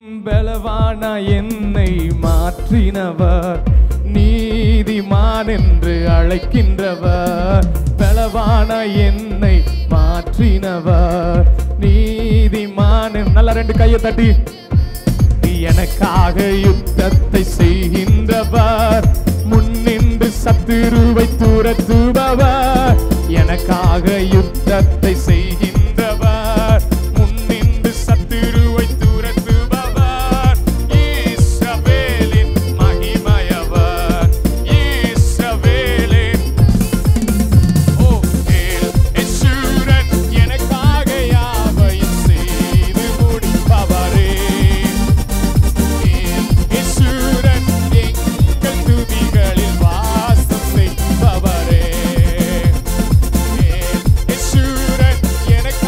பலவான என்னை மாற்றினவர், நீதிமான் என்று அழைக்கின்றவர். பலவான என்னை மாற்றினவர், நீதிமான். நல்ல ரெண்டு கையை தட்டி. எனக்காக யுத்தத்தை செய்கின்றவர், முன்னின்று சத்துருவை துரத்துபவர். எனக்காக யுத்தத்தை செய்கின்றவர், முன்னின்று சத்துருவை துரத்துபவர். இஸ்ரவேலின் மகிமையவர், இஸ்ரவேலின் எசூரன். எனக்காக யாவையும் செய்து முடிப்பவரே. எசூரன் எங்கள் துதிகளில் வாசம் செய்பவரே. எசூரன் எனக்கு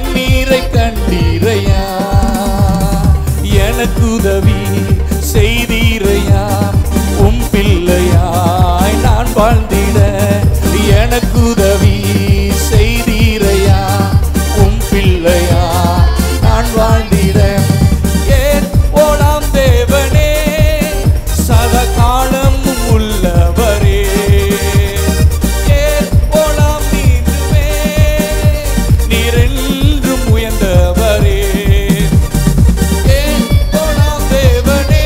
கண்ணீரை கண்டீரையா, எனக்கு உதவி செய்தீரையா. உம் பிள்ளையாய் நான் வாழ்ந்திட எனக்கு உதவி செய்தீரையா. உம் பிள்ளையாய் நான் வாழ்ந்திட ஏன் போலாம் தேவனே, சதா காலமும் உள்ளவரே. ஏன் போலாம் நீருமே, நீரென்றும் உயர்ந்தவரே. ஏன் போலாம் தேவனே,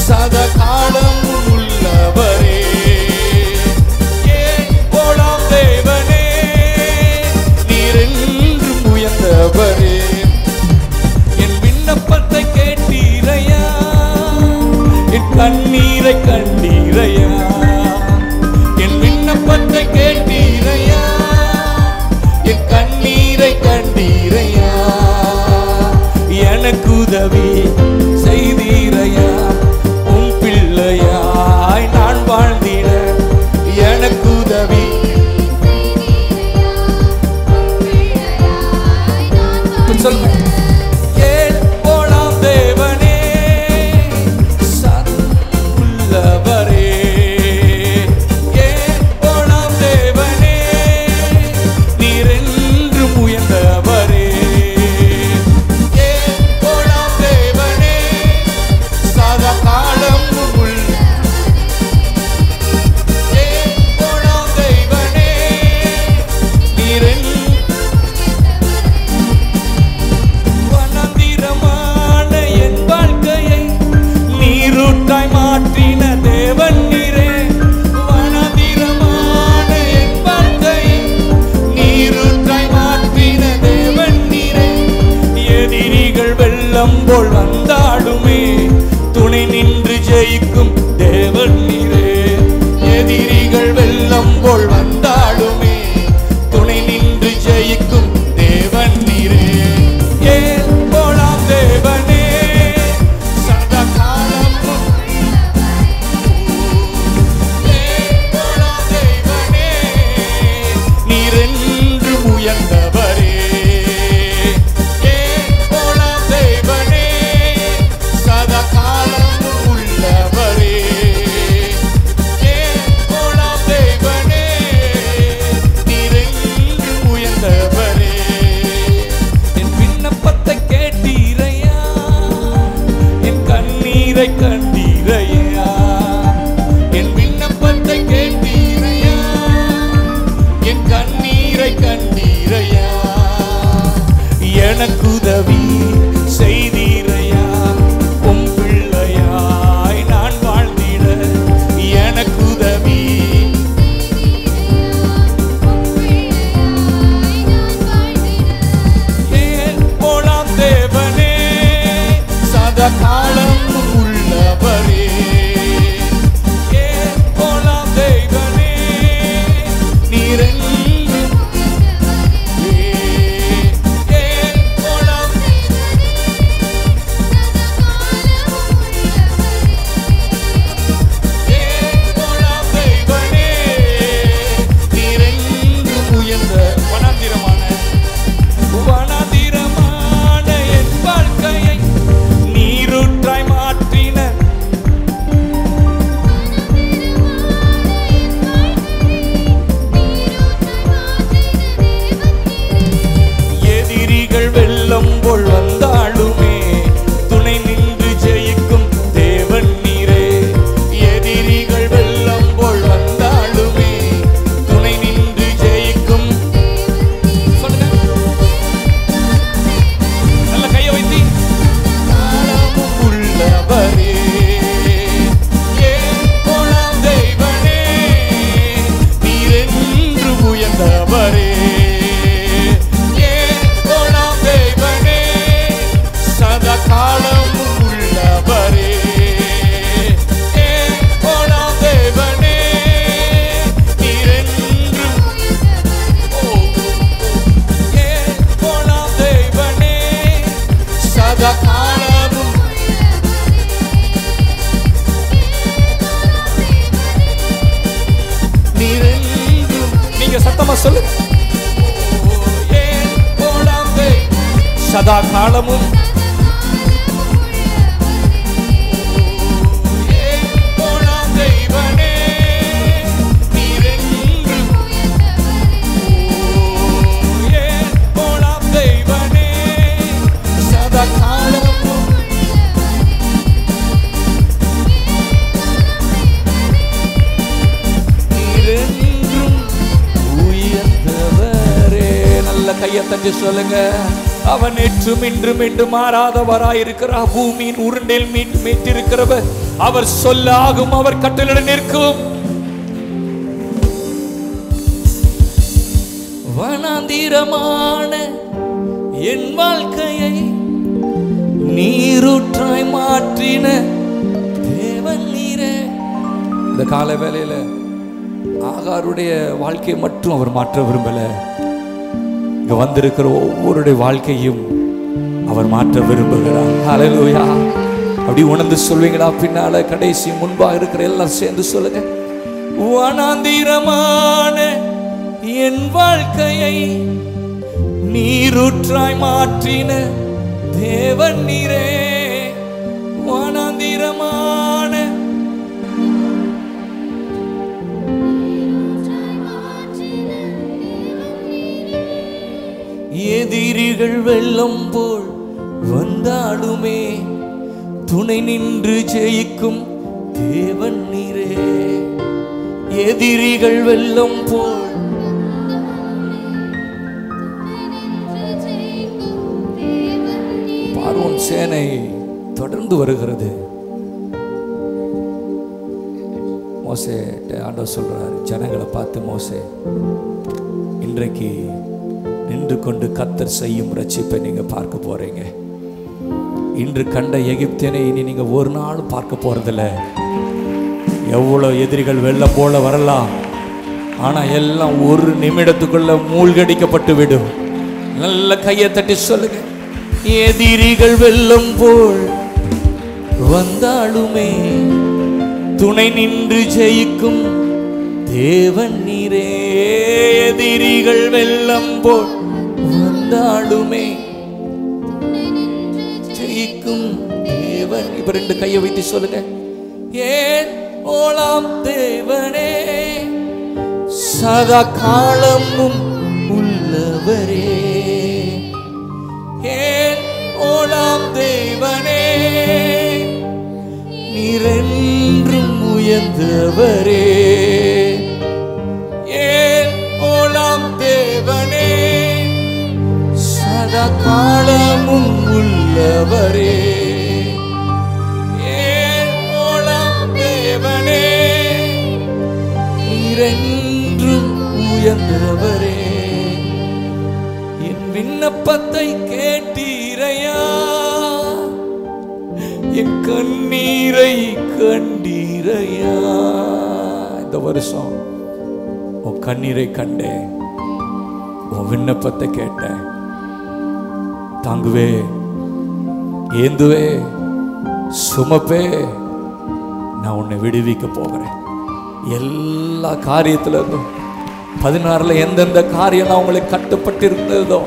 சதா காலமும் உள்ளவரே. ஏன் போலாம் தேவனே, நீரென்றும் உயர்ந்தவரே. என் விண்ணப்பத்தை கேட்டீரையா, என் கண்ணீரை கண்டீரையா. என் விண்ணப்பத்தை கேட்டீரையா, என் கண்ணீரை கண்டீரையா. எனக்கு உதவி செய்தீரையா. உம் பிள்ளையாய் நான் வாழ்ந்திட எனக்கு உதவி. சொல்லுங்க. ஏன் போலாம் தேவனே, உள்ளவரே. ஏன் போலாம் தேவனே, நீரென்றும் உயர்ந்தவரே. ஏன் போலாம் தேவனே, சதா காலமும் உள்ள. ஏன் போலாம் தேவனே, நீரென்றும் வனாந்திரமான என் வாழ்க்கையை நீரூற்றாய் மாற்றின தேவன் நீரே. வனாந்திரமான என் வாழ்க்கையை நீரூற்றாய் மாற்றின தேவன் நீரே. எதிரிகள் வெள்ளம் போல் வந்தாடுமே, துணை நின்று ஜெயிக்கும் தேவன் நீரே. எதிரிகள் வெள்ளம் போல் வந்தாடுமே, துணை நின்று ஜெயிக்கும் தேவன் நீரே. ஏன் போலாம் தேவனே, சதா காலமும். ஏன் போலாம் தேவனே, நீரென்றும் உயர்ந்தவரே. ஏன் போலாம் தேவனே, சதா காலமும் உள்ளவரே. ஏன் போலாம் தேவனே, நீரென்றும் உயர்ந்தவரே. என் விண்ணப்பத்தை கேட்டீரையா, என் கண்ணீரை கண்டீரையா. என் விண்ணப்பத்தை கேட்டீரையா, என் கண்ணீரை கண்டீரையா. எனக்கு உதவி செய்தீரையா. உம் பிள்ளையாய் நான் வாழ்ந்திட எனக்கு உதவி. ஏன் போலாம் தேவனே, சதா காலமும் உள்ளவரே. ஏன் போலாம் தேவனே, நீரென்றும். ஏன் போலாம், ஏன் போலாம் தேவனே, நீரென்றும் உயர்ந்த. வனாந்திரமான என் வாழ்க்கையை நீரூற்ற சதா காலமும் கையை தட்டி சொல்லுங்க. அவன் நேற்றும் இன்றும் என்றும் மாறாதவராயிருக்கிறார். பூமியின் உருண்டில் மீட்டிருக்கிறவர். அவர் சொல்ல ஆகும், அவர் கட்டளையிட நிற்கும். வனாந்திரமான என் வாழ்க்கையை நீரூற்றாய் மாற்றின தேவன் நீரே. இந்த கால வேளையில ஆகாருடைய வாழ்க்கையை மட்டும் அவர் மாற்ற விரும்பல. இங்க வந்திருக்கிற ஒவ்வொருடைய வாழ்க்கையும் அவர் மாற்ற விரும்புகிறார். ஹல்லேலூயா. அப்படி உணர்ந்து சொல்வீங்களா? பின்னால கடைசி முன்பாக இருக்கிற எல்லாம் சேர்ந்து சொல்லுங்க. வனாந்திரமான என் வாழ்க்கையை நீரூற்றாய் மாற்றின தேவன் நீரே. வனாந்திரமான எதிரிகள் வெள்ளம் போல் வந்தாலுமே துணை நின்று ஜெயிக்கும் தேவன் நீரே. எதிரிகள் வெள்ளம் போல் பார்வோன் சேனை தொடர்ந்து வருகிறது. மோசே ஆண்டவர் சொல்றாரு, ஜனங்களை பார்த்து, மோசே இன்றைக்கு நின்று கொண்டு கர்த்தர் செய்யும் ரட்சிப்பை நீங்க பார்க்க போறீங்க. இன்று கண்ட எகிப்தியனை இனி நீங்க ஒரு நாளும் பார்க்க போறதில்ல. எவ்வளவு எதிரிகள் வெள்ளம் போல வரலாம், ஆனா எல்லாம் ஒரு நிமிடத்துக்குள்ள மூழ்கடிக்கப்பட்டு விடும். நல்ல கையை தட்டி சொல்லுங்க. எதிரிகள் வெள்ளம் போல் வந்தாலுமே துணை நின்று ஜெயிக்கும் தேவன் நீரே. எதிரிகள் வெள்ளம் போல் வந்தாலுமே ஜெயிக்கும் தேவன். இப்ப ரெண்டு கையை வைத்து சொல்லுங்க. ஏன் ஓலாம் தேவனே, சதா காலமும் உள்ளவரே. ஏன் ஓலாம் தேவனே, நீரென்றும் உயர்ந்தவரே. ஏன் ஓலாம் தேவனே, சதா காலமும் உள்ளவரே. ஏன் ஓலாம் தேவனே, நீரென்றும் உயர்ந்தவரே. என் விண்ணப்பத்தை கேட்டீரையா, என் கண்ணீரை கண்டீரையா. இந்த வருஷம் உன் கண்ணீரை கண்டேன், உன் விண்ணப்பத்தை கேட்டேன். தாங்குவே, ஏந்துவே, சுமப்பே, நான் உன்னை விடுவிக்க போகிறேன். எல்லா காரியத்துல இருந்தும் 16 எந்தெந்த காரியம் உங்களை கட்டுப்பட்டு இருந்ததோ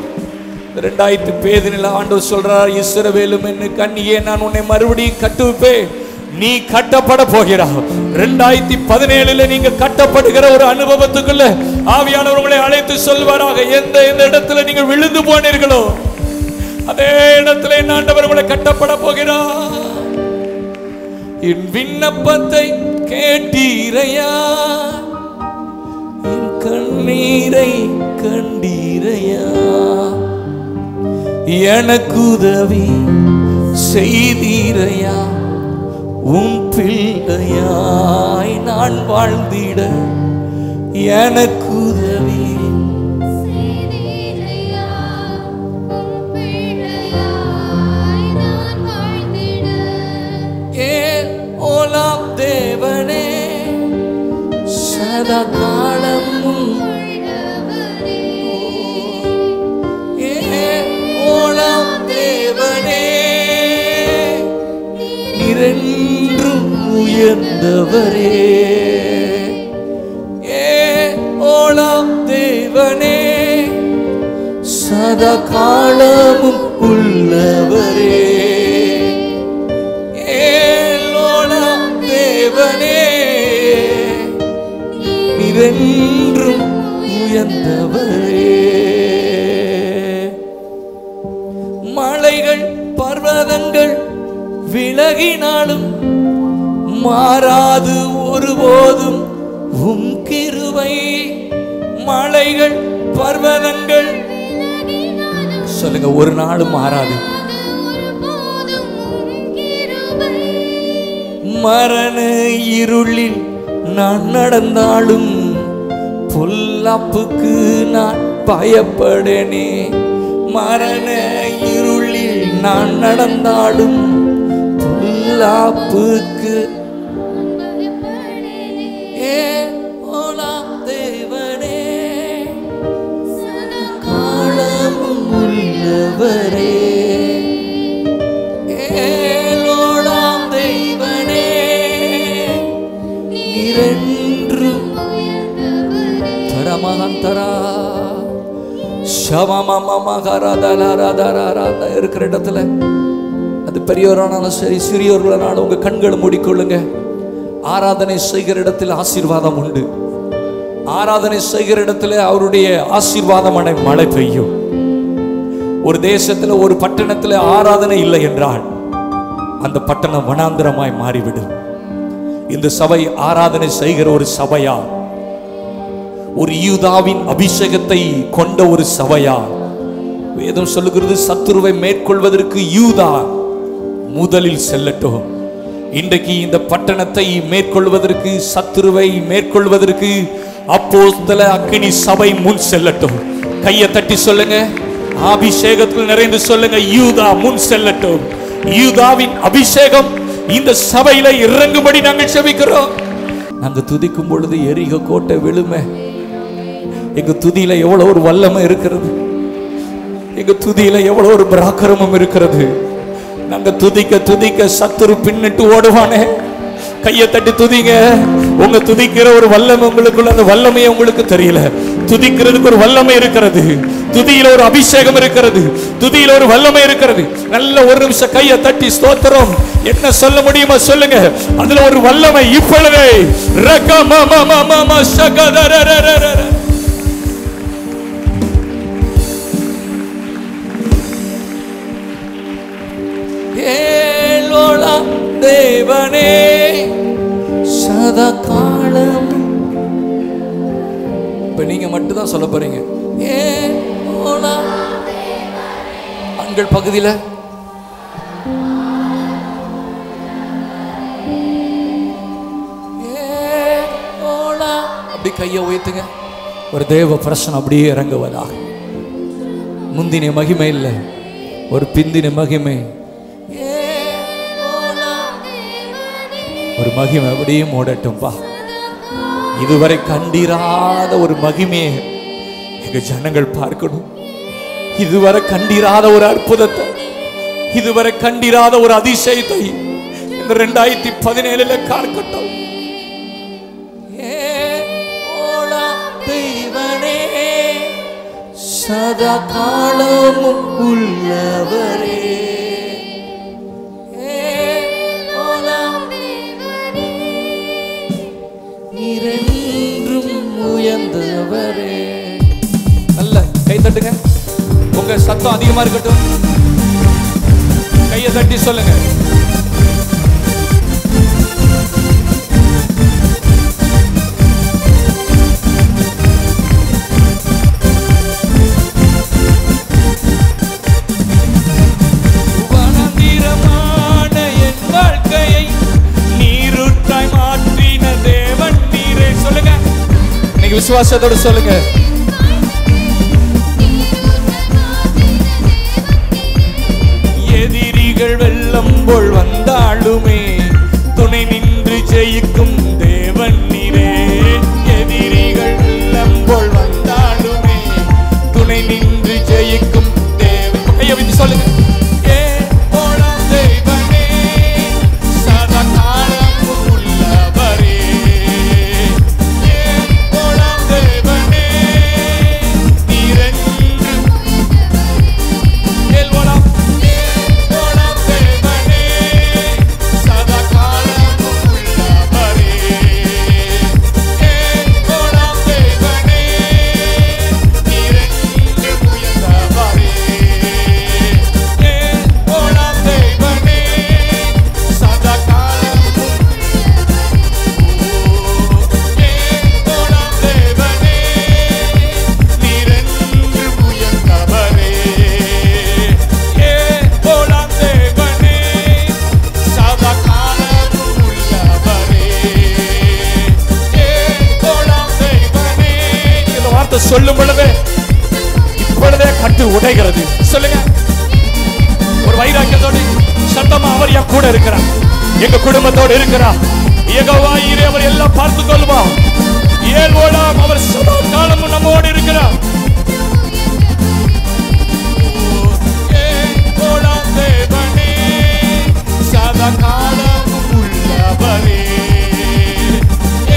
2000 ஆண்டவர் சொல்றார், இஸ்ரவேலும் என்ன கண்ணியே, நான் உன்னை மறுபடியும் கட்டுவிப்பேன், நீ கட்டப்பட போகிறாய். 2017 நீங்க கட்டப்படுகிற ஒரு அனுபவத்துக்குள்ள ஆவியானவர் உங்களை அழைத்து சொல்வாராக. எந்த இடத்துல நீங்கள் விழுந்து போனீர்களோ அதே இடத்துல ஆண்டவர் உங்களை கட்டப்பட போகிறார். என் விண்ணப்பத்தை கேட்டீரையா, என் கண்ணீரை கண்டீரையா. எனக்கு உதவி செய்தீரையா, உன் பிள்ளையாய் நான் வாழ்ந்திட. எனக்கு உதவி ஓலாம் தேவனே, சதா காலமும் ஓலாம் தேவனே, நீரென்றும் உயர்ந்தவரே. ஓலாம் தேவனே, சதா காலமும் உள்ளவரே, ஏலோனா தேவனே, நீரென்றும் உயர்ந்தவரே. மலைகள் பர்வதங்கள் விலகினாலும் மாறாது ஒருபோதும் உம் கிருபை. மலைகள் பர்வதங்கள் சொல்லுங்க, ஒரு நாளும் மாறாது. மரண இருளில் நான் நடந்தாலும் பொல்லாப்புக்கு நான் பயப்படனே. மரண இருளில் நான் நடந்தாலும் பொல்லாப்புக்கு தேவனே, காலமும் உள்ளவரே, ஏலோடாம் தேவனே, நீரென்றும் தரமகந்தரா இருக்கிற இடத்துல அது பெரியோரானாலும் சரி சிறியோர்களானாலும் உங்க கண்களை மூடிக்கொள்ளுங்க. ஆராதனை செய்கிற இடத்தில் ஆசீர்வாதம் உண்டு. ஆராதனை செய்கிற இடத்துல அவருடைய ஆசீர்வாதம் மழை பெய்யும். ஒரு தேசத்துல ஒரு பட்டணத்துல ஆராதனை இல்லை என்றால் அந்த பட்டணம் வனாந்திரமாய் மாறிவிடும். இந்த சபை ஆராதனை செய்கிற ஒரு சபையா, ஒரு யூதாவின் அபிஷேகத்தை கொண்ட ஒரு சபையா. வேதம் சொல்லுகிறது, சத்துருவை மேற்கொள்வதற்கு யூதா முதலில் செல்லட்டும். இன்றைக்கு இந்த பட்டணத்தை மேற்கொள்வதற்கு, சத்துருவை மேற்கொள்வதற்கு அப்போஸ்தல அக்கினி சபை முன் செல்லட்டும். கையை தட்டி சொல்லுங்க, அபிஷேகத்தில் நிறைந்து சொல்லுங்க, யூதா முன் செல்லட்டும். யூதாவின் அபிஷேகம் இந்த சபையில இறங்கும்படி நாங்கள் செபிக்கிறோம். நாங்க துதிக்கும் பொழுது எரிகோ கோட்டை விழுமே. எங்க துதியில எவ்வளவு ஒரு வல்லமை இருக்கிறது, எங்க துதியில எவ்வளவு ஒரு பராக்கிரமம் இருக்கிறது. நாங்க துதிக்க துதிக்க சத்துரு பின்னிட்டு ஓடுவானே. கையை தட்டி துதிங்க. உங்க துதிக்கிற ஒரு வல்லமை உங்களுக்குள்ள, அந்த வல்லமையை உங்களுக்கு தெரியல. துதிக்கிறதுக்கு ஒரு வல்லமை இருக்கிறது, துதியில ஒரு அபிஷேகம் இருக்கிறது, துதியில ஒரு வல்லமை இருக்கிறது. நல்ல ஒரு நிமிஷம் கையை தட்டி ஸ்தோத்திரம் என்ன சொல்ல முடியுமா சொல்லுங்க. அதுல ஒரு வல்லமை இப்பொழுதே ஏலோலா தேவனே, சதா காலம். இப்ப நீங்க மட்டும் தான் சொல்ல போறீங்க. ஏலோலா ஆண்கள் பகுதியில ஏலோலா அப்படி கையை உயர்த்துங்க. ஒரு தேவ பிரசனம் அப்படியே இறங்குவதாக. முந்தின மகிமை இல்லை, ஒரு பிந்தின மகிமை, ஒரு மகிமை அப்படியே மூடட்டும்பா. இதுவரை கண்டிராத ஒரு மகிமையை எங்க ஜனங்கள் பார்க்கணும். இதுவரை கண்டிராத ஒரு அற்புதத்தை, இதுவரை கண்டிராத ஒரு அதிசயத்தை இந்த 2017 காக்கட்டும். தேவனே, சதா காலமும் உள்ளவரே, உயர்ந்தவரே. நல்ல கை தட்டுங்க. உங்க சத்தம் அதிகமா இருக்கட்டும். கையை தட்டி சொல்லுங்க. வனாந்திரமான என் வாழ்க்கையை நீருட்டாய் மாற்றின தேவன் நீரே. சொல்லுங்க, நீங்க விசுவாசத்தோட சொல்லுங்க. எதிரிகள் வெள்ளம் போல் வந்தாலுமே துணை நின்று ஜெயிக்கும் தேவன் நீரே. எதிரிகள் வெள்ளம் போல் வந்தாலுமே துணை நின்று ஜெயிக்கும் தேவன். கையை வைத்து சொல்லுங்க. உடைகிறது. சொல்லுங்க ஒரு வைராக்கியத்தோடு சத்தமா, அவர் என் கூட இருக்கிறார், எங்க குடும்பத்தோடு இருக்கிறார். யெகோவா ஈரே அவர் எல்லாம் பார்த்துக் கொள்வார். ஏல்வோலாம் அவர் சதா காலமும் நம்மோடு இருக்கிறார். ஏல்வோலாம் தேவனே சதா காலமும் உள்ளவரே.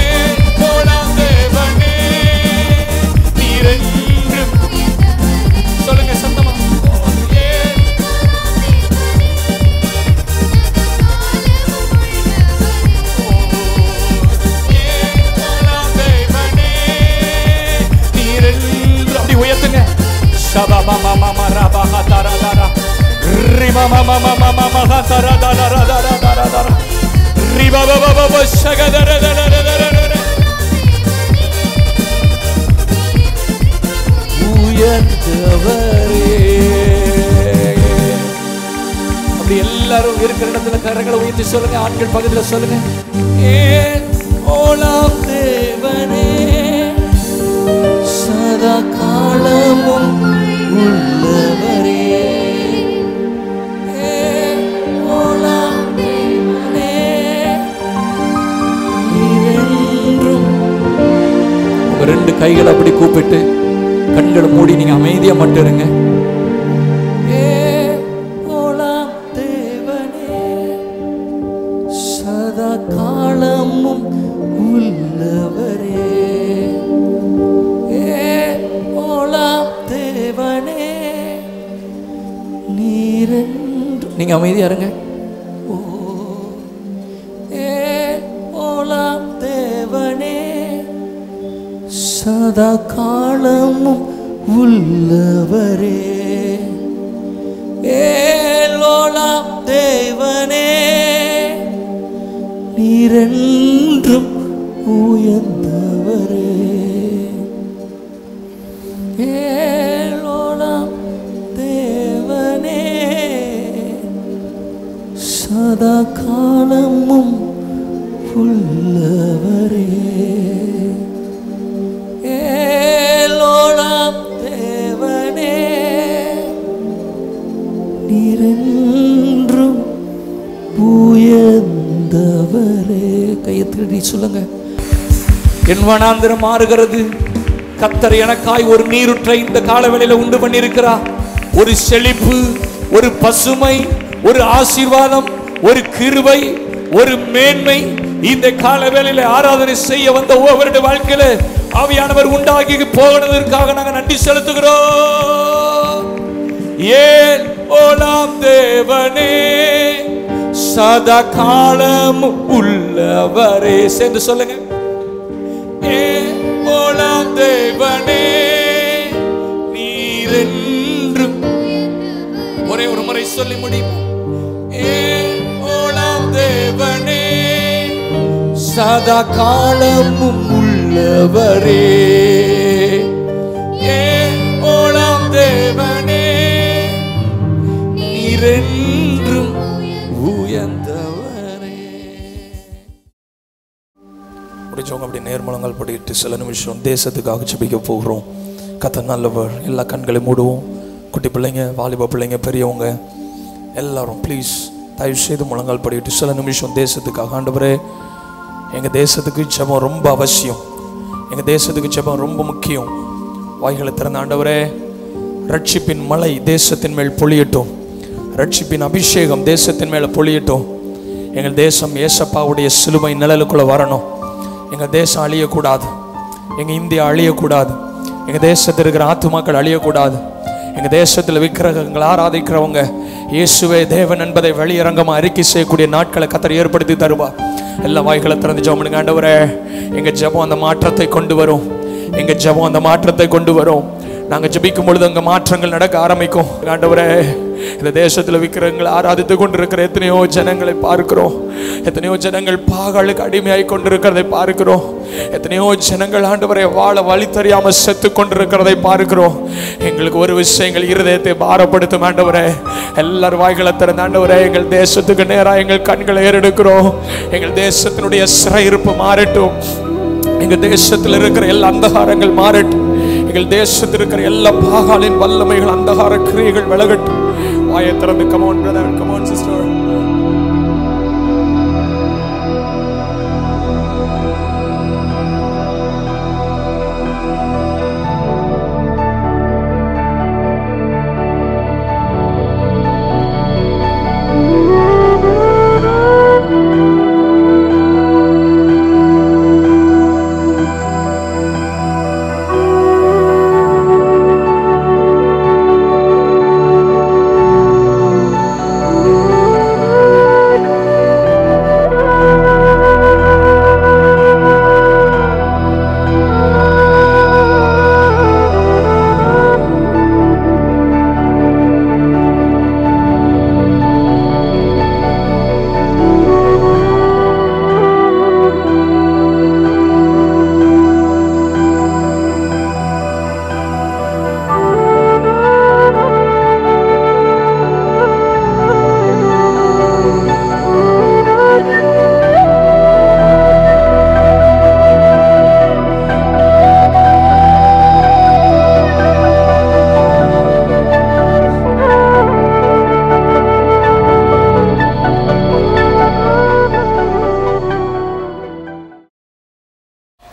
ஏல்வோலாம் தேவனே நீரென்று. சொல்லுங்க சத்தமா. உயர்த்துங்க. சபா மாமா மாமா ரபா ஹதரா தரா ரிபா மாமா மாமா மாமா ஹதரா தரா தரா தரா தரா ரிபா பாபா பாபா சகதர தர தர தர. உயர்ந்தவரே. அப்படி எல்லாரும் இருக்கிற இடத்துல கரங்களை உயர்த்தி சொல்லுங்க. ஆட்கள் பக்கத்துல சொல்லுங்க. ஏன் ஓலாம் தேவனே சதா காலமும் உள்ளவரே. உங்க ரெண்டு கைகளை அப்படி கூப்பிட்டு கண்களை மூடி நீங்க அமைதியா மட்டும் இருங்க. தேவனே சதா காலமும் உள்ளவரே. தேவனே நீரென்று. நீங்க அமைதியா இருங்க. ஓலாம் தேவனே சதா காலமும் உள்ளவரே. ஏலோலாம் தேவனே நீரென்றும் உயர்ந்தவரே. ஏலோலாம் தேவனே சதா காலமும் உள்ளவரே. ஏலோலாம் தேவனே நீரென்றும் உயர்ந்தவரே. கையை திருடி சொல்லுங்க. என் வனாந்திரம் மாறுகிறது, கர்த்தர் எனக்காய் ஒரு நீருற்றை இந்த காலவேளையில உண்டு பண்ணியிருக்கிறார். ஒரு செழிப்பு, ஒரு பசுமை, ஒரு ஆசீர்வாதம், ஒரு கிருபை, ஒரு மேன்மை இந்த காலவேளையில ஆராதனை செய்ய வந்த ஒவ்வொருடைய வாழ்க்கையில ஆவியானவர் உண்டாகி போகிறதற்காக நாங்கள் நன்றி செலுத்துகிறோம். ஏன் ஓலாம் தேவனே சதா காலம் உள்ளவரே. சேர்ந்து சொல்லுங்க. ஏன் ஓலாம் தேவனே நீரென்றும். ஒரே ஒரு முறை சொல்லி முடிப்போம். ஏன் ஓலாம் தேவனே சதா காலமும் உள்ளவரே. ஏன் ஓலாம் தேவனே நீரென்றும் உயர்ந்தவரே. முடிச்சவங்க அப்படி நேர்மலங்கள் படிட்டு சில நிமிஷம் தேசத்துக்காக ஜெபிக்க போகிறோம். கர்த்தர் நல்லவர். எல்லா கண்களையும் மூடுவோம். குட்டி பிள்ளைங்க, வாலிப பிள்ளைங்க, பெரியவங்க எல்லாரும் ப்ளீஸ் தயவு செய்து முழங்கால் படிட்டு சில நிமிஷம் தேசத்துக்காக. ஆண்டவரே, எங்கள் தேசத்துக்கு ஜெபம் ரொம்ப அவசியம். எங்கள் தேசத்துக்கு ஜெபம் ரொம்ப முக்கியம். வாய்களை திறந்த ஆண்டவரே, ரட்சிப்பின் மழை தேசத்தின் மேல் பொழியட்டும். ரட்சிப்பின் அபிஷேகம் தேசத்தின் மேலே பொழியட்டும். எங்கள் தேசம் ஏசப்பாவுடைய சிலுவை நிழலுக்குள்ளே வரணும். எங்கள் தேசம் அழியக்கூடாது. எங்கள் இந்தியா அழியக்கூடாது. எங்கள் தேசத்தில் இருக்கிற ஆத்துமாக்கள் அழியக்கூடாது. எங்கள் தேசத்தில் விக்கிரகங்கள் ஆராதிக்கிறவங்க இயேசுவே தேவன் என்பதை வெளியரங்கமாக அறிக்கை செய்யக்கூடிய நாட்களை கர்த்தர் ஏற்படுத்தி தருவார். எல்லா வாய்களை திறந்து ஜெபம் பண்ணுங்க. ஆண்டவரே, எங்கள் ஜெபம் அந்த மாற்றத்தை கொண்டு வரும். எங்கள் ஜெபம் அந்த மாற்றத்தை கொண்டு வரும். நாங்கள் ஜெபிக்கும் பொழுது அங்கே மாற்றங்கள் நடக்க ஆரம்பிக்கும். ஆண்டவரே, இந்த தேசத்தில் விக்கிரகங்களை ஆராதித்து கொண்டிருக்கிற எத்தனையோ ஜனங்களை பார்க்கிறோம். எத்தனையோ ஜனங்கள் பாகாலுக்கு அடிமையாகி கொண்டிருக்கிறதை பார்க்கிறோம். எத்தனையோ ஜனங்கள் ஆண்டவரை வாழ வழி தெரியாமல் செத்து கொண்டிருக்கிறதை பார்க்கிறோம். எங்களுக்கு ஒரு விஷயங்கள் இருதயத்தை பாரப்படுத்தும். ஆண்டவரே, எல்லாரும் வாய்களை திறந்த ஆண்டவரே, எங்கள் தேசத்துக்கு நேராக எங்கள் கண்களை ஏறெடுக்கிறோம். எங்கள் தேசத்தினுடைய சிறையிருப்பு மாறட்டும். எங்கள் தேசத்தில் இருக்கிற எல்லா அந்தகாரங்கள் மாறட்டும். எங்கள் தேசத்தில் இருக்கிற எல்லா பாகாலின் வல்லமைகள் அந்தகார கிரியைகள் விலகட்டும். வாயை திறந்து come on brother, come on sister.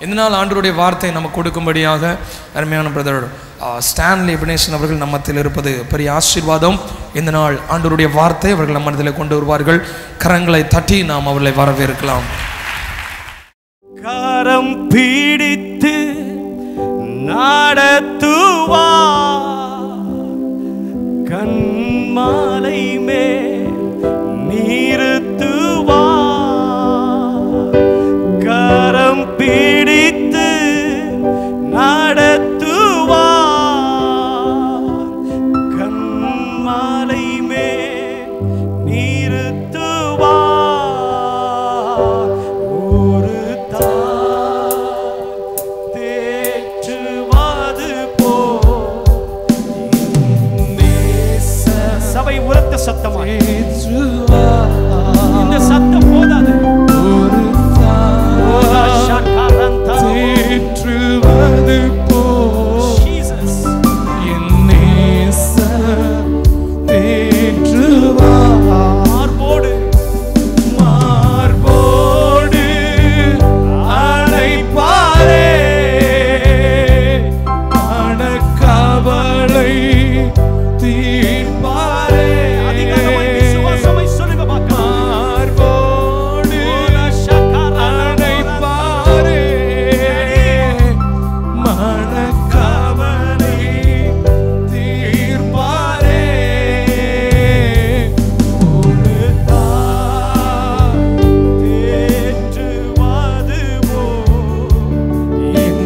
இந்த நாள் ஆண்டவருடைய வார்த்தை நமக்கு கொடுக்கும்படியாக அருமையான பிரதர் ஸ்டான்லி எபனேசன் அவர்கள் நம்மத்தில் இருப்பது பெரிய ஆசீர்வாதம். இந்த நாள் ஆண்டவருடைய வார்த்தை அவர்கள் நம்ம மனதில் கொண்டு வருவார்கள். கரங்களை தட்டி நாம் அவர்களை வரவேற்கலாம். கரம் பிடித்து நடத்துவா கண்மாலை மேல் நிறுத்துவா கரம் பிடித்து நடத்துவா கண்மாலை மேல் நிறுத்துவா ஒரு தேற்றுவது போ சபை உரத்த சத்தமாக இந்த சத்தம் போதாது. தேற்றுவது போ தேற்றுவா மார்போடு மார்போடு அழைப்பாரே அடக்கவளை தீர்ப்பாரே. விசுவாசமை சொல்லுங்க மார்போடு அழைப்பாரே மணக்கவளை தீர்ப்பாரே. ஒரு தேற்றுவது போ என்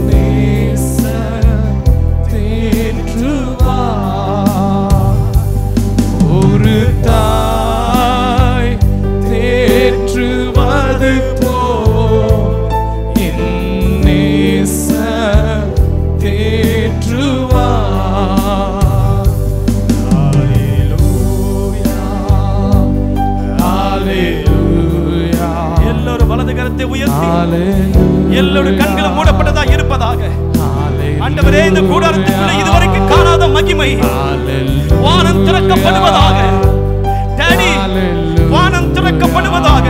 நேச தேற்றுவா ஒரு தாய் தேற்றுவது போ என் நேச தேற்றுவா. எல்லோரும் வலது கரத்தை உயர்த்தி எல்லோரும் கண்களும் மூடப்பட்டதா இருப்பதாக. ஆண்டவரே, இந்த கூடாரத்துக்குள்ளே இதுவரைக்கும் காணாத மகிமை வானம் திறக்கப்படுவதாக. டாடி, வானம் திறக்கப்படுவதாக.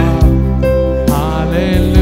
Hallelujah.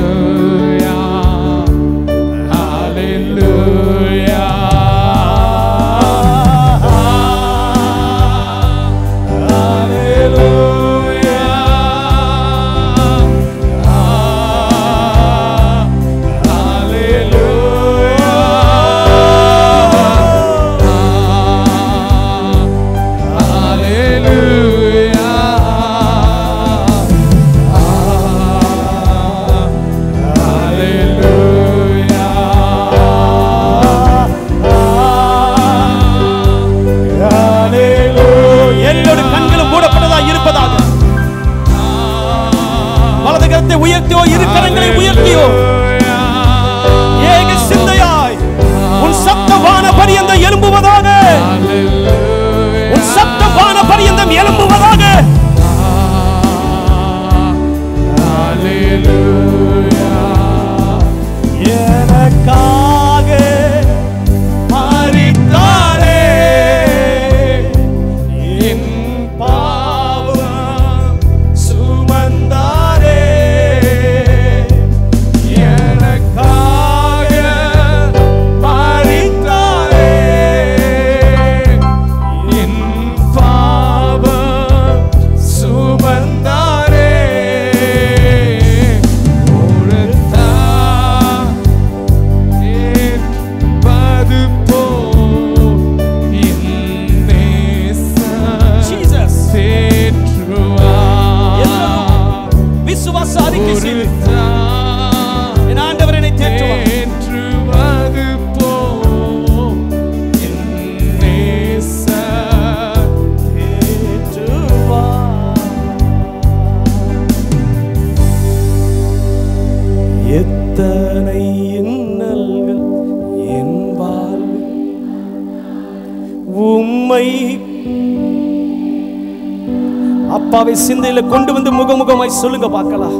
அப்பாவை சிந்தையில கொண்டு வந்து முகமுகமாய் சொல்லுங்க பார்க்கலாம்.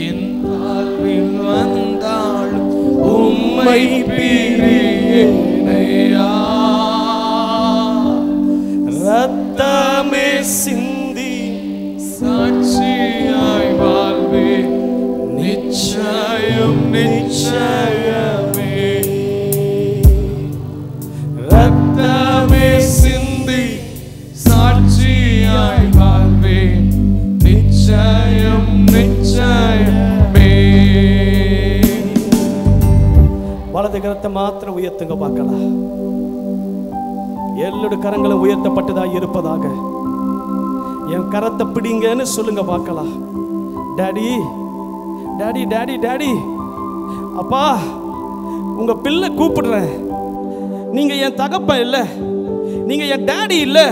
என் வாழ்வில் வந்தாலும் உம்மை பிரியேனையா. ரத்தமே சிந்தி சாட்சியாய் வாழ்வே நிச்சயம் நிச்சயமே. ரத்தமே சிந்தி சாட்சியாய் வாழ்வே நிச்சயம் நிச்சயமே. வலது கரத்தை மாத்திரம் உயர்த்துங்க பார்க்கலாம். எல்லோட கரங்களும் உயர்த்தப்பட்டதா இருப்பதாக. என் கரத்தை பிடிங்கன்னு சொல்லுங்க பார்க்கலாம். டாடி டாடி டாடி டாடி, அப்பா உங்க பிள்ளை கூப்பிடுறேன். நீங்க என் தகப்பன் இல்லை, நீங்க என் டாடி இல்லை,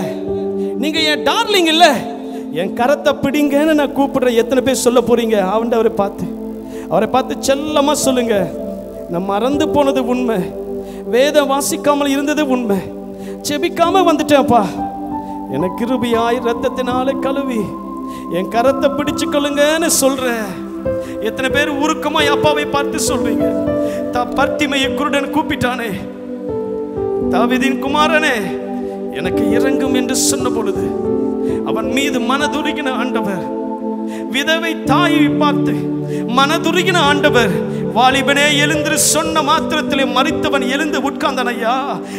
நீங்க என் டார்லிங் இல்லை, என் கரத்தை பிடிங்கன்னு நான் கூப்பிடுறேன். எத்தனை பேர் சொல்ல போறீங்க? அவரை பார்த்து செல்லமா சொல்லுங்க. நான் மறந்து போனது உண்மை, வேதம் வாசிக்காமல் இருந்தது உண்மை, செபிக்காம வந்துட்டேன்ப்பா. எனக்கு கிருபையாய் ரத்தத்தினால கழுவி என் கரத்தை பிடிச்சு கொள்ளுங்கன்னு சொல்றேன். எத்தனை பேர் உருக்கமாய் அப்பாவை பார்த்து சொல்றீங்க? பர்த்திமையை குருடன் கூப்பிட்டானே, தாவீதின் குமாரனே எனக்கு இறங்கும் என்று சொன்ன பொழுது அவன் மீது மனதுருகின ஆண்டவர். விதவை தாயை பார்த்து மனதுருகின ஆண்டவர், வாலிபனே எழுந்திரு சொன்ன மாத்திரத்திலே மரித்தவன் எழுந்து உட்கார்ந்தான். ஐயா,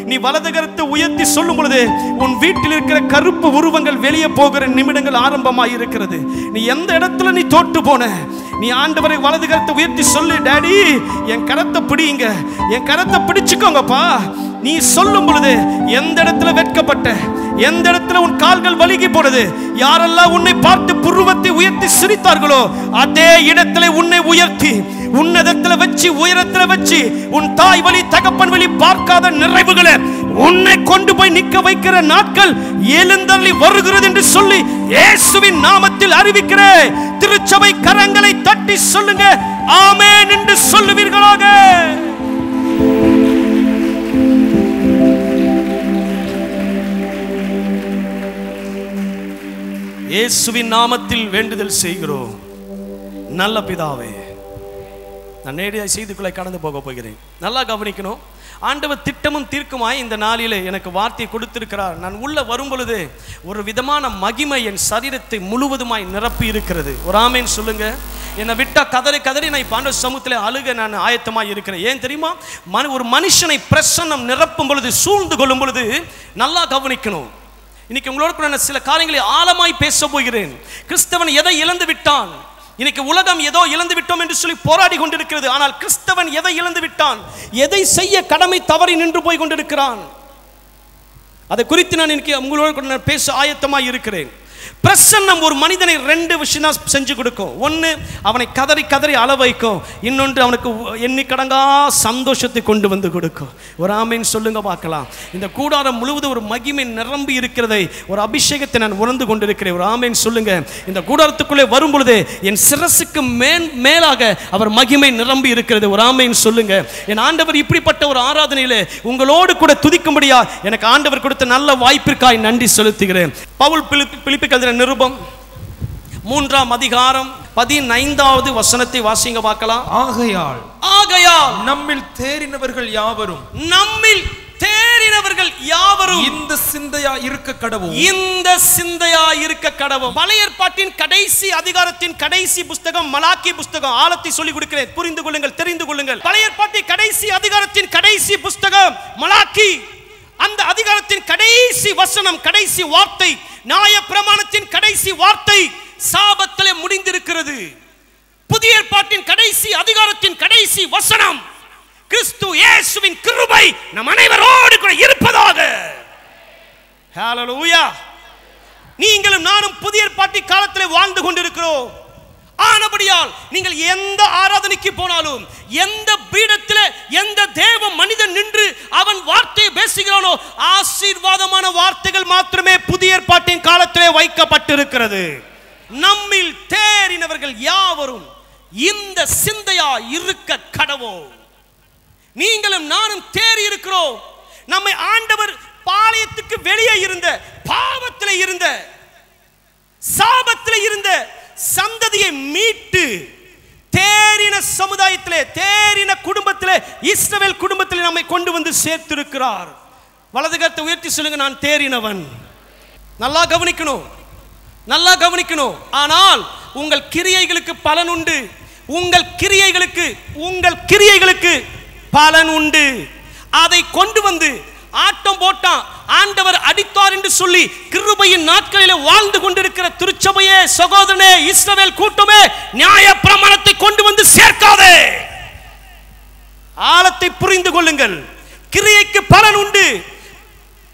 நீ வலது கரத்தை உயர்த்தி சொல்லும் பொழுது உன் வீட்டில் இருக்கிற கருப்பு உருவங்கள் வெளியே போகிற நிமிடங்கள் ஆரம்பமாய் இருக்கிறது. நீ எந்த இடத்துல நீ தோற்று போன, நீ ஆண்டவரை வலது கரத்தை உயர்த்தி சொல்லு. டாடி என் கரத்தை பிடிங்க, என் கரத்தை பிடிச்சுக்கோங்கப்பா. நீ சொல்லும் பொழுது எந்த இடத்துல வெட்கப்பட்ட, எந்த இடத்துல உன் கால்கள் வலிகி போனது, யாரெல்லாம் உன்னை பார்த்து புருவத்தை உயர்த்தி சிரித்தார்களோ அதே இடத்துல உன்னை உயர்த்தி உன்னதத்துல வச்சு உயரத்துல வச்சு உன் தாய் வழி தகப்பன் வழி பார்க்காத நிறைவுகளை உன்னை கொண்டு போய் நிற்க வைக்கிற நாட்கள் எழுந்தருளி வருகிறது என்று சொல்லி இயேசுவின் நாமத்தில் அறிவிக்கிறேன். திருச்சபை கரங்களை தட்டி சொல்லுங்க, ஆமென் என்று சொல்லுவீர்களாக. இயேசுவின் நாமத்தில் வேண்டுதல் செய்கிறோம் நல்ல பிதாவே. நான் நேரடியாக செய்திக்குள்ளே கடந்து போக போகிறேன். நல்லா கவனிக்கணும். ஆண்டவர் திட்டமும் தீர்க்குமாய் இந்த நாளிலே எனக்கு வார்த்தை கொடுத்திருக்கிறார். நான் உள்ள வரும் பொழுது ஒரு விதமான மகிமை என் சரீரத்தை முழுவதுமாய் நிரப்பி இருக்கிறது. ஒரு ஆமேன் சொல்லுங்க. என்னை விட்டா கதறி கதறி நான் இப்போ ஆண்டவர் சமூகத்தில் அழுக நான் ஆயத்தமாக இருக்கிறேன். ஏன் தெரியுமா? ஒரு மனுஷனை பிரசன்னம் நிரப்பும் பொழுது, சூழ்ந்து கொள்ளும் பொழுது, நல்லா கவனிக்கணும். இன்னைக்கு உங்களோட நான் சில காரியங்களை ஆழமாய் பேச போகிறேன். கிறிஸ்தவன் எதை இழந்து விட்டான்? இன்னைக்கு உலகம் ஏதோ இழந்து விட்டோம் என்று சொல்லி போராடி கொண்டிருக்கிறது. ஆனால் கிறிஸ்தவன் எதை இழந்து விட்டான்? எதை செய்ய கடமை தவறி நின்று போய் கொண்டிருக்கிறான்? அதை குறித்து நான் இன்னைக்கு உங்களோட பேச ஆயத்தமாக இருக்கிறேன். பிரசன்னம் ஒரு மனிதனை ரெண்டு விஷயம் செஞ்சு கொடுக்கும். ஒன்று, அவனை கதறி கதறி அள வைக்கும். இன்னொன்று, அவனுக்கு எண்ணிக்கடங்கா சந்தோஷத்தை கொண்டு வந்து கொடுக்கும். ஒரு ஆமீன் சொல்லுங்க பார்க்கலாம். இந்த கூடாரம் முழுவதும் ஒரு மகிமை நிரம்பி இருக்கிறதை, ஒரு அபிஷேகத்தை நான் உணர்ந்து கொண்டிருக்கிறேன். ஒரு ஆமீன் சொல்லுங்க. இந்த கூடாரத்துக்குள்ளே வரும் பொழுது என் சிரசுக்கு மேலாக அவர் மகிமை நிரம்பி இருக்கிறது. ஒரு ஆமீன் சொல்லுங்க. என் ஆண்டவர் இப்படிப்பட்ட ஒரு ஆராதனையிலே உங்களோடு கூட துதிக்கும்படியா எனக்கு ஆண்டவர் கொடுத்த நல்ல வாய்ப்பிற்காய் நன்றி செலுத்துகிறேன். பவுல் பிலிப்பிக்கு எழுதின நிருபம் 3ஆம் அதிகாரம் 15வது வசனத்தை வாசிங்க பார்க்கலாம். ஆகையால் நம்மில் தேறினவர்கள் யாவரும் இந்த சிந்தையா இருக்க கடவும். பழைய ஏற்பாட்டின் கடைசி அதிகாரத்தின் கடைசி புஸ்தகம் மலாக்கி புஸ்தகம். ஆழத்தை சொல்லிக் கொடுக்கிறேன், புரிந்து கொள்ளுங்கள், தெரிந்து கொள்ளுங்கள். பழைய ஏற்பாட்டின் கடைசி அதிகாரத்தின் கடைசி புஸ்தகம் மலாக்கி. அந்த அதிகாரத்தின் கடைசி வசனம், கடைசி வார்த்தை, நியாய பிரமாணத்தின் கடைசி வார்த்தை சாபத்திலே முடிந்திருக்கிறது. புதிய ஏற்பாட்டின் கடைசி அதிகாரத்தின் கடைசி வசனம், கிறிஸ்து இயேசுவின் கிருபை நம் அனைவரோடு கூட இருப்பதாக. ஹalleluya. நீங்களும் நானும் புதிய ஏற்பாட்டின் காலத்திலே வாழ்ந்து கொண்டிருக்கிறோம். ஆனபடியால் நீங்கள் எந்த ஆராதனைக்கு போனாலும், எந்த பீடத்திலே எந்த தேவ மனிதன் நின்று அவன் வார்த்தையை பேசுகிறானோ, ஆசீர்வாதமான வார்த்தைகள் மாத்திரமே புதிய ஏற்பாட்டின் காலத்திலே வைக்கப்பட்டிருக்கிறது. நம்மில் தேறினவர்கள் யாவரும் இந்த சிந்தையா இருக்க கடவோம். நீங்களும் நானும் தேறி இருக்கிறோம். நம்மை ஆண்டவர் பாளையத்துக்கு வெளியே இருந்த, பாவ பாவத்திலே இருந்த, சாபத்திலே இருந்த சந்ததியை மீட்டு தேறின சமுதாயத்திலே, தேறின குடும்பத்திலே, இஸ்ரவேல் குடும்பத்திலே நம்மை கொண்டு வந்து சேர்த்திருக்கிறார். வலது கரத்தை உயர்த்தி சொல்லுங்க, நான் தேறினவன். நல்லா கவனிக்கணும், நல்லா கவனிக்கணும். ஆனால் உங்கள் கிரியைகளுக்கு பலன் உண்டு. உங்கள் கிரியைகளுக்கு பலன் உண்டு. அதை கொண்டு வந்து ஆட்டம் போட்டான், ஆண்டவர் அடித்தார் என்று சொல்லி கிருபையின் நாட்களிலே வாழ்ந்து கொண்டிருக்கிற திருச்சபையே, சகோதரனே, இஸ்ரவேல் கூட்டமே, நியாய பிரமாணத்தை கொண்டு வந்து சேர்க்காதே. ஆழத்தை புரிந்து கொள்ளுங்கள். கிரியைக்கு பலன் உண்டு.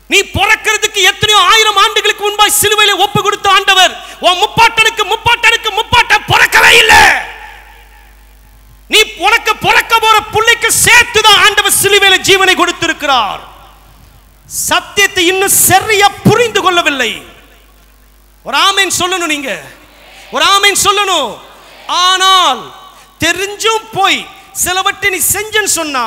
நீ பிறக்கிறதுக்கு எத்தனையோ ஆயிரம் ஆண்டுகளுக்கு முன்பாய் சிலுவையிலே ஒப்பு கொடுத்த ஆண்டவர் உன் முப்பாட்டன் பிறக்கவே இல்லை. நீ உனக்கு பிறக்க போற பிள்ளைக்கு சேர்த்துதான் ஆண்டவர் சிலுவையில ஜீவனை கொடுத்திருக்கிறார். சத்தியத்தை இன்னும் சரியா புரிந்து கொள்ளவில்லை. ஒரு ஆமென் சொல்லணும், நீங்க ஒரு ஆமென் சொல்லணும். ஆனால் தெரிஞ்சும் போய் சிலவற்றை நீ செஞ்சன்னு சொன்னா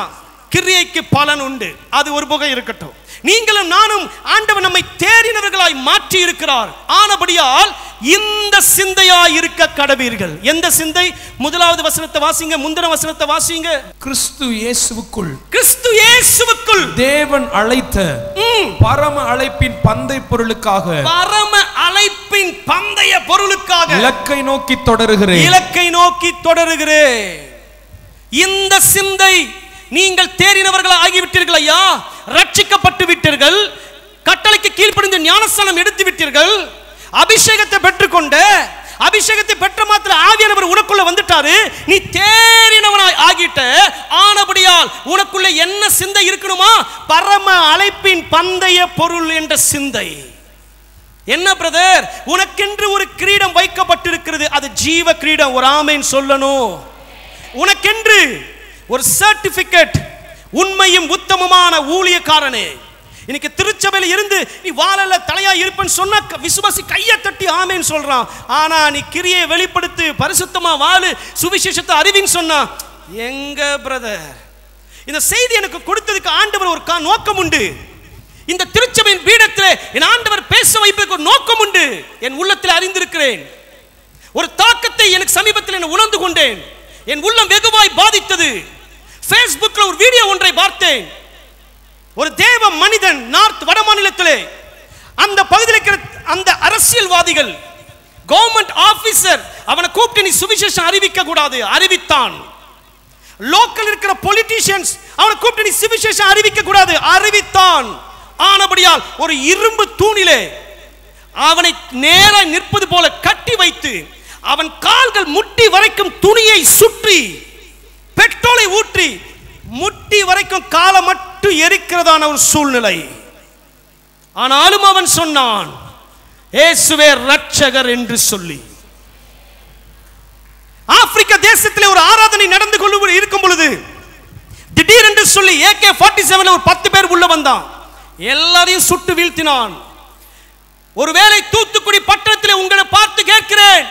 கிரியைக்கு பலன் உண்டு. அது ஒரு பக்கம் இருக்கட்டும். நீங்களும் நானும் ஆண்டவர் நம்மை தேறினவர்களாய் மாற்றி இருக்கிறார். ஆனபடியால் இந்த சிந்தையாய் இருக்க கடவீர்கள். எந்த சிந்தை? முதலாவது வசனத்தை வாசிங்க, முந்தின வசனத்தை வாசிங்க. கிறிஸ்து இயேசுவுக்குள் தேவன் அழைத்த பரம அழைப்பின் பந்தய பொருளுக்காக, இலக்கை நோக்கி தொடருகிறேன். இந்த சிந்தை. நீங்கள் தேறினவர்கள் ஆகிவிட்டீர்கள் ஐயா, ரட்சிக்கப்பட்டு விட்டீர்கள், கட்டளைக்கு கீழ்ப்படிந்து ஞானஸ்நானம் எடுத்து விட்டீர்கள், அபிஷேகத்தை பெற்றுக்கொண்ட, அபிஷேகத்தை பெற்ற மாத்திர ஆவியானவர் உனக்குள்ள வந்துட்டாரு, நீ தேறினவனாய் ஆகிட்ட. ஆனபடியால் உனக்குள்ள என்ன சிந்தை இருக்கணுமா? பரம அழைப்பின் பந்தய பொருள் என்ற சிந்தை. என்ன பிரதர், உனக்கென்று ஒரு கிரீடம் வைக்கப்பட்டிருக்கிறது, அது ஜீவ கிரீடம். ஒரு ஆமென் சொல்லணும். உனக்கென்று ஒரு சர்டிபிகேட், உண்மையும் உத்தமமான ஊழியக்காரனே. இன்னைக்கு திருச்சபையில் இருந்து நீ வாழல தலையா இருப்பேன்னு சொன்ன விசுவாசி கையை தட்டி ஆமேன்னு சொல்றான். ஆனா நீ கிரியை வெளிப்படுத்து, பரிசுத்தமா வாழு, சுவிசேஷத்தை அறிவின்னு சொன்னா எங்க பிரதர்? இந்த செய்தி எனக்கு கொடுத்ததுக்கு ஆண்டவர் ஒரு நோக்கம் உண்டு. இந்த திருச்சபையின் பீடத்தில் என் ஆண்டவர் பேச வைப்பதற்கு ஒரு நோக்கம் உண்டு. என் உள்ளத்தில் அறிந்திருக்கிறேன். ஒரு தாக்கத்தை எனக்கு சமீபத்தில் என்ன உணர்ந்து கொண்டேன். என் உள்ளம் வெகுவாய் பாதித்தது. ஃபேஸ்புக்கில் ஒரு வீடியோ ஒன்றை பார்த்தேன். ஒரு தேவ மனிதன் நார்த் வட மாநிலத்திலே அந்த பகுதியில் இருக்கிற அந்த அரசியல்வாதிகள், கவர்மெண்ட் ஆபீசர் அவனை கூப்பிட்டு நீ சுவிசேஷம் அறிவிக்க கூடாது, அறிவித்தான். லோக்கல் இருக்கிற பொலிட்டீஷியன்ஸ் அவனை கூப்பிட்டு நீ சுவிசேஷம் அறிவிக்க கூடாது, அறிவித்தான். ஆனபடியால் ஒரு இரும்பு தூணிலே அவனை நேர நிற்பது போல கட்டி வைத்து அவன் கால்கள் முட்டி வரைக்கும் துணியை சுற்றி பெட்ரோலை ஊற்றி முட்டி வரைக்கும் காலை மட்டும் எரிக்கிறதான ஒரு சூழ்நிலை. ஆனாலும் அவன் சொன்னான், இயேசுவே ரட்சகர் என்று சொல்லி. ஆப்பிரிக்க தேசத்திலே ஒரு ஆராதனை நடந்து கொண்டு இருக்கும் பொழுது திடீரென்று சொல்லி AK-47 ஒரு 10 பேர் உள்ள வந்தான். எல்லாரையும் சுட்டு வீழ்த்தினான். ஒருவேளை தூத்துக்குடி பட்டணத்திலே உங்களை பார்த்து கேட்கிறேன்,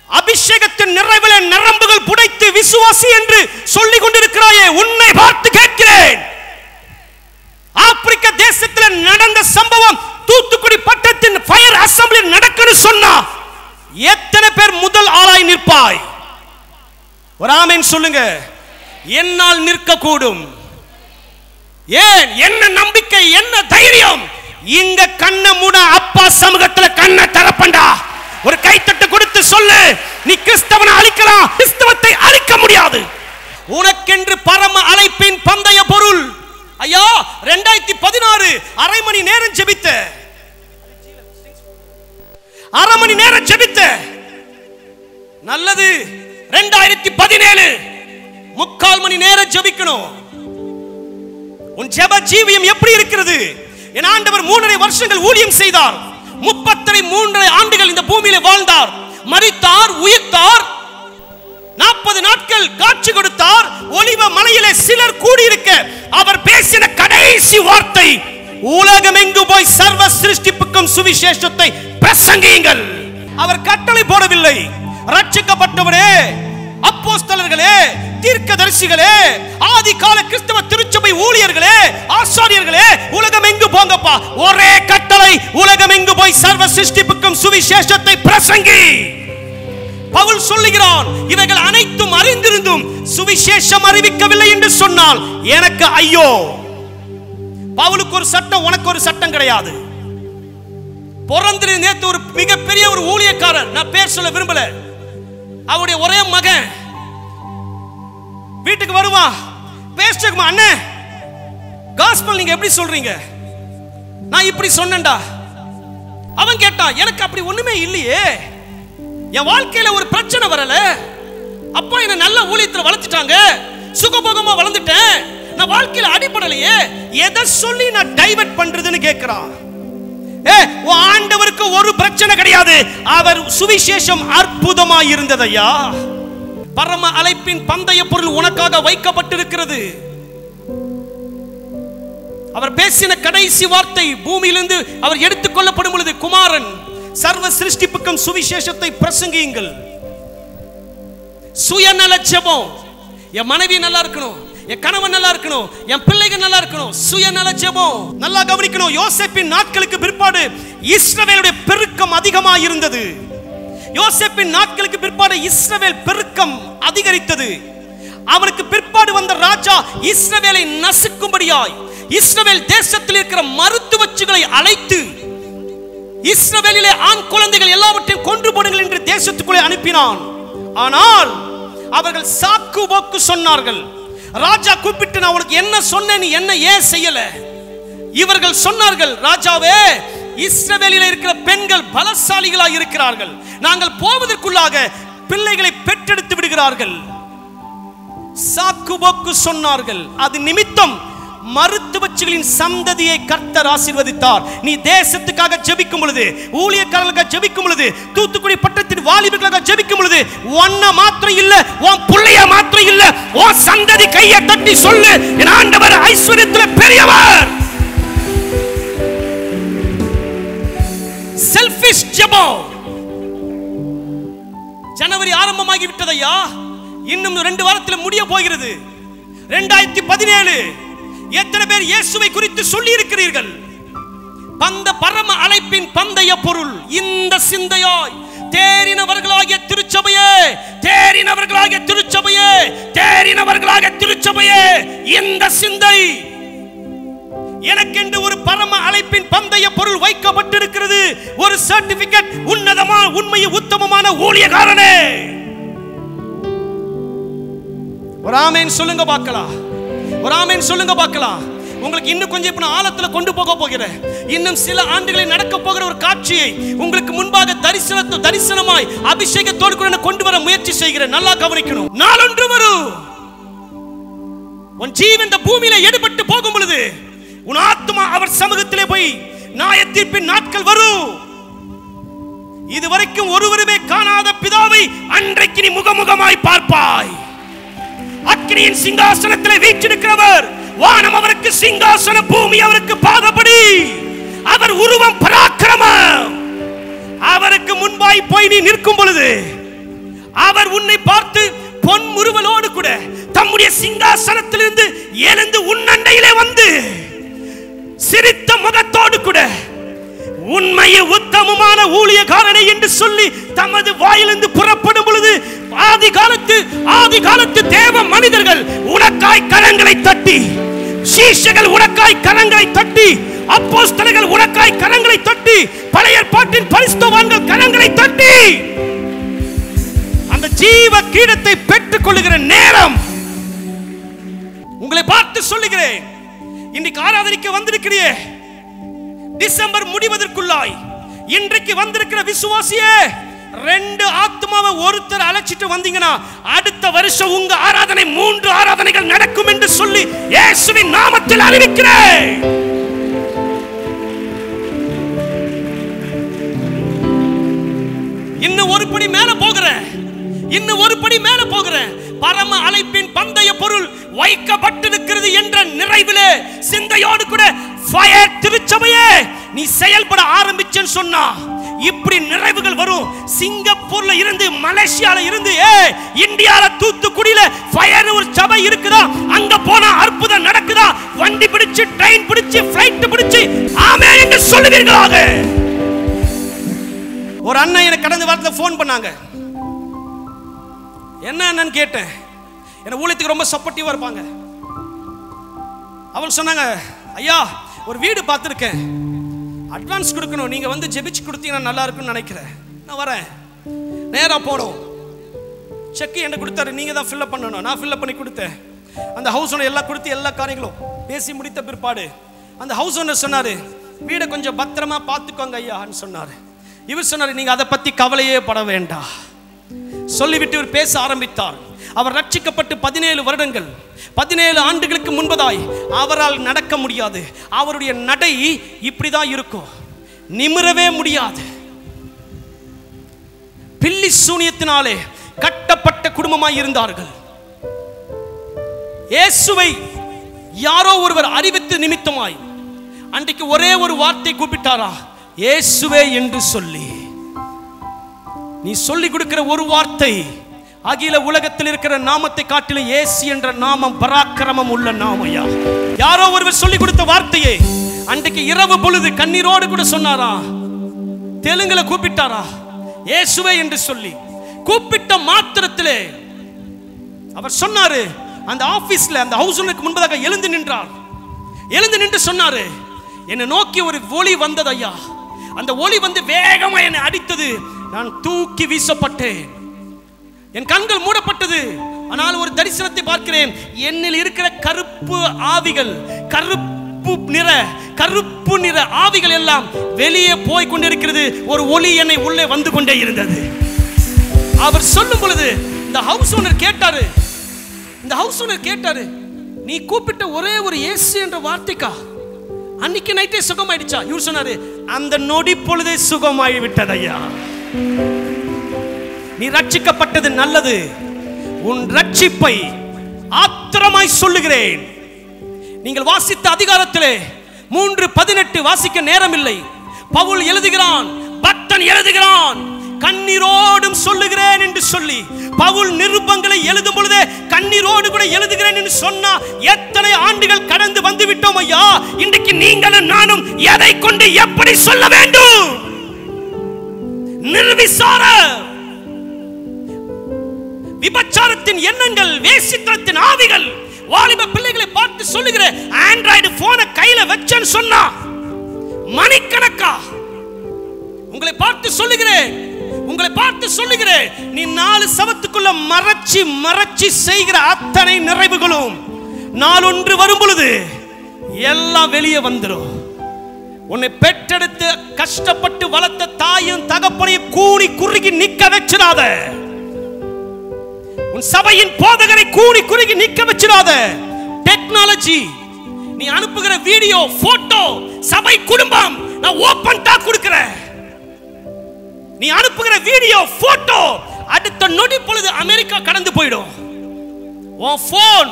அபிஷேகத்தின் நிறைவிலே நரம்புகள் புடைத்து விசுவாசி என்று சொல்லிக் கொண்டிருக்கிறாயே, உன்னை பார்த்து கேட்கிறேன். ஆப்பிரிக்க தேசத்தில் நடந்த சம்பவம் தூத்துக்குடி பட்டணத்தின் ஃபயர் அசெம்பிளி நடக்குன்னு சொன்னா எத்தனை பேர் முதல் ஆளாய் நிற்பாய்? ஒரு ஆமென் சொல்லுங்க. என்னால் நிற்க கூடும். ஏன்? என்ன நம்பிக்கை, என்ன தைரியம்? இங்க கண்ண மூட அப்பா சமூகத்தில் கண்ண தரப்பண்டா. ஒரு கைத்தட்டு கொடுத்து சொல்லு, நீ கிறிஸ்தவனை அழிக்கலாம், கிறிஸ்தவத்தை அழிக்க முடியாது. உனக்கென்று பரம அழைப்பின் பந்தய பொருள். ஐயா 2016 அரை மணி நேரம் ஜெபித்த, அரை மணி நேரம் ஜெபித்த நல்லது. 2017 முக்கால் மணி நேரம் ஜெபிக்கணும். உன் ஜெப ஜீவியம் எப்படி இருக்கிறது? என் ஆண்டவர் 3.5 வருஷங்கள் ஊழியம் செய்தார். 33 ஆண்டுகள் இந்த பூமியில வாழ்ந்தார், மரித்தார், உயிர்த்தார், 40 நாட்கள் காட்சி கொடுத்தார். ஒலிவ மலையிலே சிலர் கூடியிருக்க அவர் பேசின கடைசி வார்த்தை, உலகமெங்கு போய் சர்வ சிருஷ்டிப்புக்கும் சுவிசேஷத்தை பிரசங்கியுங்கள். அவர் கட்டளை போடவில்லை. ரட்சிக்கப்பட்டவரே, அப்போஸ்தலர்களே, தீர்க்கதரிசிகளே, ஆதி கால கிறிஸ்தவ திருச்சபை ஊழியர்களே, ஆசாரியர்களே, உலகம் எங்கு போங்கப்பா. ஒரே கட்டளை, உலகம் எங்கு போய் சர்வ சிருஷ்டிப்புக்கும் சுவிசேஷத்தை பிரசங்கி. பவுல் சொல்லுகிறான், இவைகள் அனைத்தும் அறிந்திருந்தும் சுவிசேஷம் அறிவிக்கவில்லை என்று சொன்னால் எனக்கு ஐயோ. பவுலுக்கு ஒரு சட்டம், உனக்கு ஒரு சட்டம் கிடையாது. பிறந்து நேத்து ஒரு மிகப்பெரிய ஒரு ஊழியக்காரர், நான் பேர் சொல்ல விரும்பல, அவருடைய ஒரே மகன் வீட்டுக்கு வருவான், பேசுமா அண்ணே காஸ்பல் நீங்க எப்படி சொல்றீங்க? நான் இப்படி சொன்னேன்டா. அவன் கேட்டான், எனக்கு அப்படி ஒண்ணுமே இல்லையே, என் வாழ்க்கையில ஒரு பிரச்சனை வரல, அப்பா என்ன நல்ல ஊழியத்துல வளர்த்துட்டாங்க, சுகபோகமா வளர்ந்துட்டேன், நான் வாழ்க்கையில அடிபடலையே, எதை சொல்லி நான் டைவர்ட் பண்றதுன்னு கேட்கிறான். ஆண்டவருக்கு ஒரு பிரச்சனை கிடையாது, அவர் சுவிசேஷம் அற்புதமாய் இருந்ததையா. பரம அழைப்பின் பந்தய பொருள் உனக்காக வைக்கப்பட்டிருக்கிறது. அவர் பேசின கடைசி வார்த்தை, பூமியிலிருந்து அவர் எடுத்துக் கொள்ளப்படும் பொழுது, குமாரன் சர்வ சிருஷ்டிப்புக்கும் சுவிசேஷத்தை பிரசங்கியுங்கள். சுயநல ஜெபம், என் மனைவி நல்லா இருக்கணும், என் கணவன் நல்லா இருக்கணும், என் பிள்ளைகள் நல்லா இருக்கணும், சுயநல ஜெபம். நல்லா கவனிக்கணும், யோசேப்பின் நாட்களுக்கு பிற்பாடு இஸ்ரவேலுடைய பெருக்கம் அதிகமாக இருந்தது. யோசேப்பின் நாட்களுக்கு பிற்பாடு இஸ்ரவேல் பெருக்கம் அதிகரித்தது. அவனுக்கு பிற்பாடு வந்த ராஜா இஸ்ரவேலை நசுக்கும்படியாய் இஸ்ரவேல் தேசத்தில் இருக்கிற மருத்துவச்சிகளை அழைத்து இஸ்ரவேலிலே ஆண் குழந்தைகள் எல்லாவற்றையும் கொன்று போடுங்கள் என்று தேசத்துக்குள்ளே அனுப்பினான். ஆனால் அவர்கள் சாக்கு போக்கு சொன்னார்கள். ராஜா கூப்பிட்டு, நான் உனக்கு என்ன சொன்னேன், நீ என்ன ஏன் செய்யல? இவர்கள் சொன்னார்கள், ராஜாவே இஸ்ரவேலிலே இருக்கிற பெண்கள் பலசாலிகளாக இருக்கிறார்கள், நாங்கள் போவதற்குள்ளாக பிள்ளைகளை பெற்றெடுத்து விடுகிறார்கள். சாக்கு போக்கு சொன்னார்கள். அது நிமித்தம் மருத்துவச்சிகளின் சந்ததியை கர்த்தர் ஆசீர்வதித்தார். நீ தேசத்துக்காக ஜெபிக்கும் பொழுது, ஊழியக்காரர்களுக்காக ஜெபிக்கும் பொழுது, தூத்துக்குடி பட்டணத்தின் வாலிபர்களுக்காக ஜெபிக்கும் பொழுது, ஒன்ன மாத்திரம் இல்ல, உன் புள்ளைய மாத்திரம் இல்ல, உன் சந்ததி கையை தட்டி சொல்லு, என் ஆண்டவர் ஐஸ்வரியத்தில் பெரியவர். செல்ஃபிஷ் ஜெபம். ஜனவரி ஆரம்பமாகி விட்டதையா, இன்னும் 2 வாரத்தில் முடிய போகிறது. 2017 எத்தனை பேர் இயேசுவை குறித்து சொல்லி இருக்கிறீர்கள்? பந்த பரம அழைப்பின் பந்தய பொருள் இந்த சிந்தையாய் தேறினவர்களாகிய திருச்சபையே, தேறினவர்களாகிய திருச்சபையே, தேறினவர்களாகிய திருச்சபையே, இந்த சிந்தை எனக்கென்று ஒரு பரம அழைப்பின் பந்தய பொருள் வைக்கப்பட்டிருக்கிறது. ஒரு சர்டிபிகேட், உன்னதமான உண்மையை உத்தமமான ஊழியக்காரனே. ஒரு ஆமென் சொல்லுங்க பார்க்கலாம், ஒரு ஆமென் சொல்லுங்க பார்க்கலாம். உங்களுக்கு இன்னும் கொஞ்சம் இப்ப நான் ஆழத்துல கொண்டு போக போகிறேன். இன்னும் சில ஆண்டுகளை நடக்க போகிற ஒரு காட்சியை உங்களுக்கு முன்பாக தரிசனமாய் அபிஷேகத்தோடு கூட கொண்டு வர முயற்சி செய்கிறேன். நல்லா கவனிக்கணும். நாளொன்று வரும், உன் ஜீவன் இந்த பூமியில எடுபட்டு போகும் பொழுது உன் ஆத்மா அவர் சமூகத்திலே போய் நியாய தீர்ப்பின் நாட்கள் வரும். இதுவரைக்கும் ஒருவருமே காணாத பிதாவை அன்றைக்கு நீ முகமுகமாய் பார்ப்பாய். அக்கினியின் சிங்காசனத்தில் வீற்றிருக்கிறவர், வானம் அவருக்கு சிங்காசனம், பூமி அவருக்கு பாதபடி. அவர் உருவம் பராக்கிரமம். அவருக்கு முன்பாய் போய் நீ நிற்கும் பொழுது அவர் உன்னை பார்த்து பொன் முறுவலோடு கூட தம்முடைய சிங்காசனத்திலிருந்து எழுந்து உன்னண்டையிலே வந்து சிரித்த முகத்தோடு கூட உண்மையை உத்தமமான ஊழியக்காரனை என்று சொல்லி தமது வாயிலிருந்து புறப்படும் பொழுது ஆதி காலத்து தேவ மனிதர்கள் உனக்காய் கரங்களை தட்டி, சீஷர்கள் உனக்காய் கரங்களை தட்டி, அப்போஸ்தலர்கள் உனக்காய் கரங்களை தட்டி, பழைய ஏற்பாட்டின் பரிசுத்தவான்கள் கரங்களை தட்டி அந்த ஜீவ கீடத்தை பெற்றுக் கொள்ளுகிற நேரம் உங்களை பார்த்து சொல்லுகிறேன். இன்றைக்கு ஆராதனைக்கு வந்திருக்கிறீ, டிசம்பர் முடிவதற்குள்ளாய் இன்றைக்கு வந்திருக்கிற விசுவாசியே, 2 ஆத்மாவை ஒருத்தர் அழைச்சிட்டு வந்தீங்கன்னா அடுத்த வருஷம் உங்க ஆராதனை 3 ஆராதனைகள் நடக்கும் என்று சொல்லி இயேசுவின் நாமத்தில் அறிவிக்கிறேன். இன்னும் ஒரு படி மேல போகிறேன், இன்னும் ஒரு படி மேல போகிறேன். பரம அழைப்பின் பந்தய பொருள் வைக்கப்பட்டிருக்கிறது என்ற நிறைவிலே சிந்தையோடு கூட ஃபயர் திருச்சபையே நீ செயல்பட ஆரம்பிச்சேன்னு சொன்னா இப்படி நிறைவுகள் வரும். சிங்கப்பூர்ல இருந்து, மலேசியால இருந்து, இந்தியால தூத்துக்குடியில ஃபயர் ஒரு சபை இருக்குதா, அங்க போனா அற்புதம் நடக்குதா, வண்டி பிடிச்சு ட்ரெயின் பிடிச்சு ஃளைட் பிடிச்சு ஆமென் என்று சொல்லுவீர்களாக. ஒரு அண்ணன் எனக்கு கடந்த வாரத்தில் ஃபோன் பண்ணாங்க. என்னன்னு கேட்டேன். என்ன ஊழியத்துக்கு ரொம்ப சப்போர்ட்டிவா இருப்பாங்க. அவள் சொன்னாங்க, ஐயா ஒரு வீடு பார்த்துருக்கேன், அட்வான்ஸ் கொடுக்கணும், நீங்க வந்து ஜெபிச்சு கொடுத்தீங்கன்னா நல்லா இருக்கும்னு நினைக்கிறேன். நான் வரேன். நேரா போனோம். செக் என்ன கொடுத்தாரு, நீங்க தான் ஃபில்அப் பண்ணணும். நான் ஃபில்அப் பண்ணி கொடுத்தேன். அந்த ஹவுஸ் ஓனர் எல்லாம் கொடுத்து எல்லா காரியங்களும் பேசி முடித்த பிற்பாடு அந்த ஹவுஸ் ஓனர் சொன்னாரு, வீடை கொஞ்சம் பத்திரமா பார்த்துக்கோங்க ஐயான்னு சொன்னாரு. இவர் சொன்னாரு, நீங்க அதை பத்தி கவலையே பட வேண்டாம் சொல்லிவிட்டு இவர் பேச ஆரம்பித்தார். அவர் ரட்சிக்கப்பட்டு 17 வருடங்கள் 17 ஆண்டுகளுக்கு முன்பதாய் அவரால் நடக்க முடியாது. அவருடைய நடை இப்படிதான் இருக்கும், நிமிரவே முடியாது. பில்லி சூனியத்தினாலே கட்டப்பட்ட குடும்பமாய் இருந்தார்கள். இயேசுவை யாரோ ஒருவர் அறிவித்து நிமித்தமாய் அன்றைக்கு ஒரே ஒரு வார்த்தை கூப்பிட்டாரா, இயேசுவே என்று சொல்லி. நீ சொல்லி கொடுக்கிற ஒரு வார்த்தை அகில உலகத்தில் இருக்கிற நாமத்தை காட்டிலும் இயேசு என்ற நாமம் பராக்கிரமம் உள்ள நாமையா. யாரோ ஒருவர் சொல்லி கொடுத்த வார்த்தையை அன்றைக்கு இரவு பொழுது கண்ணீரோடு கூட சொன்னாரா, தெலுங்குல கூப்பிட்டாரா, இயேசுவே என்று சொல்லி. கூப்பிட்ட மாத்திரத்திலே அவர் சொன்னாரு, அந்த ஆபீஸ்ல அந்த ஹவுஸ் ஓனருக்கு முன்பதாக எழுந்து நின்றார். எழுந்து நின்று சொன்னாரு, என்னை நோக்கி ஒரு ஒளி வந்தது ஐயா. அந்த ஒளி வந்து வேகமா என்னை அடித்தது. நான் தூக்கி வீசப்பட்டேன். என் கண்கள் மூடப்பட்டது. ஆனால் ஒரு தரிசனத்தை பார்க்கிறேன். என்னில் இருக்கிற கருப்பு ஆவிகள், கருப்பு நிற ஆவிகள் எல்லாம் வெளியே போய் கொண்டிருக்கிறது. ஒரு ஒளி என்னை உள்ளே வந்து கொண்டே இருந்தது. அவர் சொல்லும் பொழுது இந்த ஹவுஸ் ஓனர் கேட்டாரு, நீ கூப்பிட்ட ஒரே ஒரு இயேசு என்ற வார்த்தைக்கா அன்னைக்கு நைட்டே சுகமாயிடுச்சா? இவர் சொன்னாரு, அந்த நொடி பொழுதே சுகமாகி விட்டது ஐயா. நீ ரட்சிக்கப்பட்டது நல்லது. உன் ரட்சிப்பை ஆத்திரமாய் சொல்லுகிறேன். நீங்கள் வாசித்த அதிகாரத்திலே 3:18 வாசிக்க நேரம் இல்லை. பவுல் எழுதுகிறான், பக்தன் எழுதுகிறான், கண்ணீரோடும் சொல்லுகிறேன் என்று சொல்லி. பவுல் நிருபங்களை எழுதும் பொழுதே கண்ணீரோடு கூட எழுதுகிறேன் என்று சொன்னா எத்தனை ஆண்டுகள் கடந்து வந்து விட்டோம் ஐயா. இன்றைக்கு நீங்களும் நானும் எதை கொண்டு எப்படி சொல்ல வேண்டும்? நிர்விசார விபச்சாரத்தின் எண்ணங்கள், வேசித்தனத்தின் ஆவிகள் வாலிப பிள்ளைகளை பார்த்து சொல்லுகிற, ஆண்ட்ராய்டு போனை கையில வச்சேன்னு சொன்னா மணிக்கணக்கா உங்களை பார்த்து சொல்லுகிறேன், நீ 4 சவத்துக்குள்ள மறைச்சி செய்கிற அத்தனை நிறைவுகளும் நாளொன்று வரும் பொழுது எல்லாம் வெளியே வந்துடும். உன்னை பெற்றெடுத்து கஷ்டப்பட்டு வளர்த்த தாயும் தகப்பனையும் கூனி குறுகி நிக்க வச்சிடாத. உன் சபையின் போதகரை கூனி குறுகி நிக்க வச்சிடாத. டெக்னாலஜி, நீ அனுப்புகிற வீடியோ, போட்டோ, சபை குடும்பம் நான் ஓபன் டாக் கொடுக்கிறேன். நீ அனுப்புகிற வீடியோ, போட்டோ அடுத்த நொடி பொழுது அமெரிக்கா கடந்து போயிடும். உன் போன்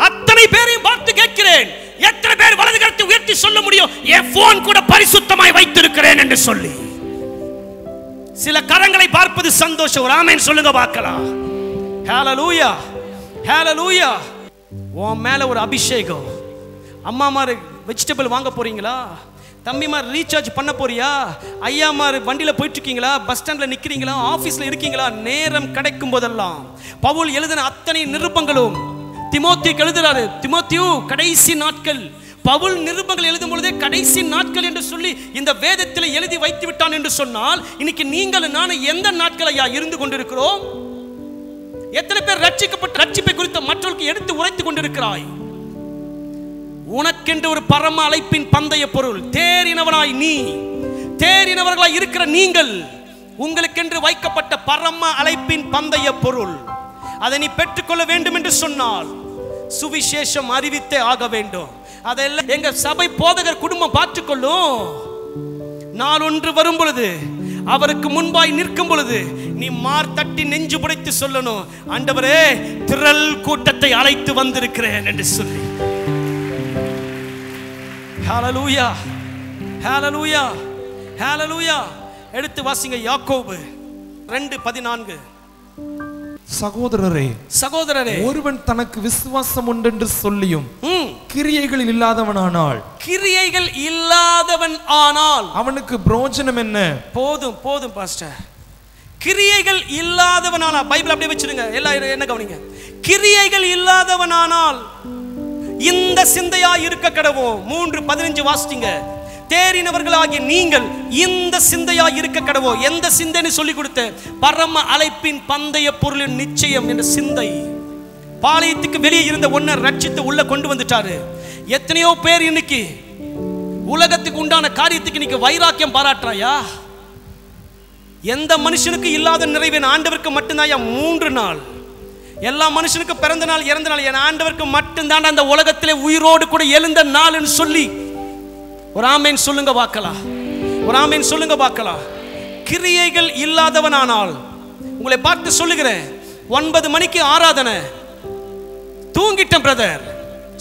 அத்தனை பேரையும் பார்த்து கேட்கிறேன், எத்தனை பேர் வலது கரத்தை உயர்த்தி சொல்ல முடியும், என் போன் கூட பரிசுத்தமாய் வைத்திருக்கிறேன் என்று சொல்லி. சில கரங்களை பார்ப்பது சந்தோஷம். ஒரு ஆமென் சொல்லுங்க பார்க்கலாம். ஹalleluya, ஹalleluya. உன் மேல ஒரு அபிஷேகம். அம்மா மாரு வெஜிடபிள் வாங்க போறீங்களா? தம்பிமார் ரீசார்ஜ் பண்ண போறியா? ஐயாமார் வண்டியில் போயிட்டு இருக்கீங்களா? பஸ் ஸ்டாண்ட்ல நிக்கிறீங்களா? ஆபீஸ்ல இருக்கீங்களா? நேரம் கிடைக்கும் போதெல்லாம் பவுல் எழுதின அத்தனை நிருபங்களும் திமோத்திக்கு எழுதுறாரு. திமோத்தியு, கடைசி நாட்கள். பவுல் நிருபங்கள் எழுதும் பொழுதே கடைசி நாட்கள் என்று சொல்லி இந்த வேதத்தில் எழுதி வைத்து விட்டான் என்று சொன்னால், இன்னைக்கு நீங்கள் நானும் எந்த நாட்கள் ஐயா இருந்து கொண்டிருக்கிறோம்? எத்தனை பேர் ரட்சிக்கப்பட்ட ரட்சிப்பை குறித்த மற்றவர்களுக்கு எடுத்து உரைத்துக் கொண்டிருக்கிறாய்? உனக்கென்று ஒரு பரம அழைப்பின் பந்தய பொருள். தேறினவனாய் நீ, தேறினவர்களாய் இருக்கிற நீங்கள், உங்களுக்கென்று வைக்கப்பட்ட பரம அழைப்பின் பந்தய பொருள். அதை நீ பெற்றுக்கொள்ள வேண்டும் என்று சொன்னால் சுவிசேஷம் அறிவித்தே ஆக வேண்டும். அதெல்லாம் எங்க சபை போதகர் குடும்பம் பார்த்துக்கொள்ளும். நாள் ஒன்று வரும் பொழுது, அவருக்கு முன்பாய் நிற்கும் பொழுது நீ மார் தட்டி நெஞ்சு புடைத்து சொல்லணும், ஆண்டவரே திரள் கூட்டத்தை அழைத்து வந்திருக்கிறேன் என்று சொல்லி. ஹalleluya, ஹalleluya, ஹalleluya. எடுத்து வாசிங்க யாக்கோபு 2:14. சகோதரரே ஒருவன் தனக்கு விசுவாசம் உண்டென்று சொல்லியும் கிரியைகள் இல்லாதவன் ஆனால் அவனுக்கு பிரயோஜனம் என்ன? போதும் பாஸ்டர். கிரியைகள் இல்லாதவனானால், பைபிள் அப்படியே வச்சிருங்க, எல்லாரும் என்ன கவனிங்க. கிரியைகள் இல்லாதவனானால் இந்த சிந்தையா இருக்க கடவோம். 3:15 வாசிங்க. தேறினவர்களாகிய நீங்கள் இந்த சிந்தையா இருக்க கடவோ. எந்த சிந்தைன்னு சொல்லி கொடுத்த? பரம அழைப்பின் பந்தய பொருளின் நிச்சயம் என்ற சிந்தை. பாளையத்துக்கு வெளியே இருந்த ஒன்றை ரட்சித்து உள்ள கொண்டு வந்துட்டாரு. எத்தனையோ பேர் இன்னைக்கு உலகத்துக்கு உண்டான காரியத்துக்கு இன்னைக்கு வைராக்கியம் பாராட்டுறாயா? எந்த மனுஷனுக்கு இல்லாத நிறைவேன் ஆண்டவருக்கு மட்டும்தான் 3 நாள். எல்லா மனுஷனுக்கு பிறந்த நாள் இறந்த நாள், என் ஆண்டவருக்கு மட்டும்தான் அந்த உலகத்திலே உயிரோடு கூட எழுந்த நாள்னு சொல்லி ஒரு ஆமேன் சொல்லுங்க பார்க்கலாம். ஒரு ஆமேன் சொல்லுங்க பார்க்கலாம். கிரியைகள் இல்லாதவனானால் உங்களை பார்த்து சொல்லுகிறேன், 9 மணிக்கு ஆராதனை, தூங்கிட்டேன் பிரதர்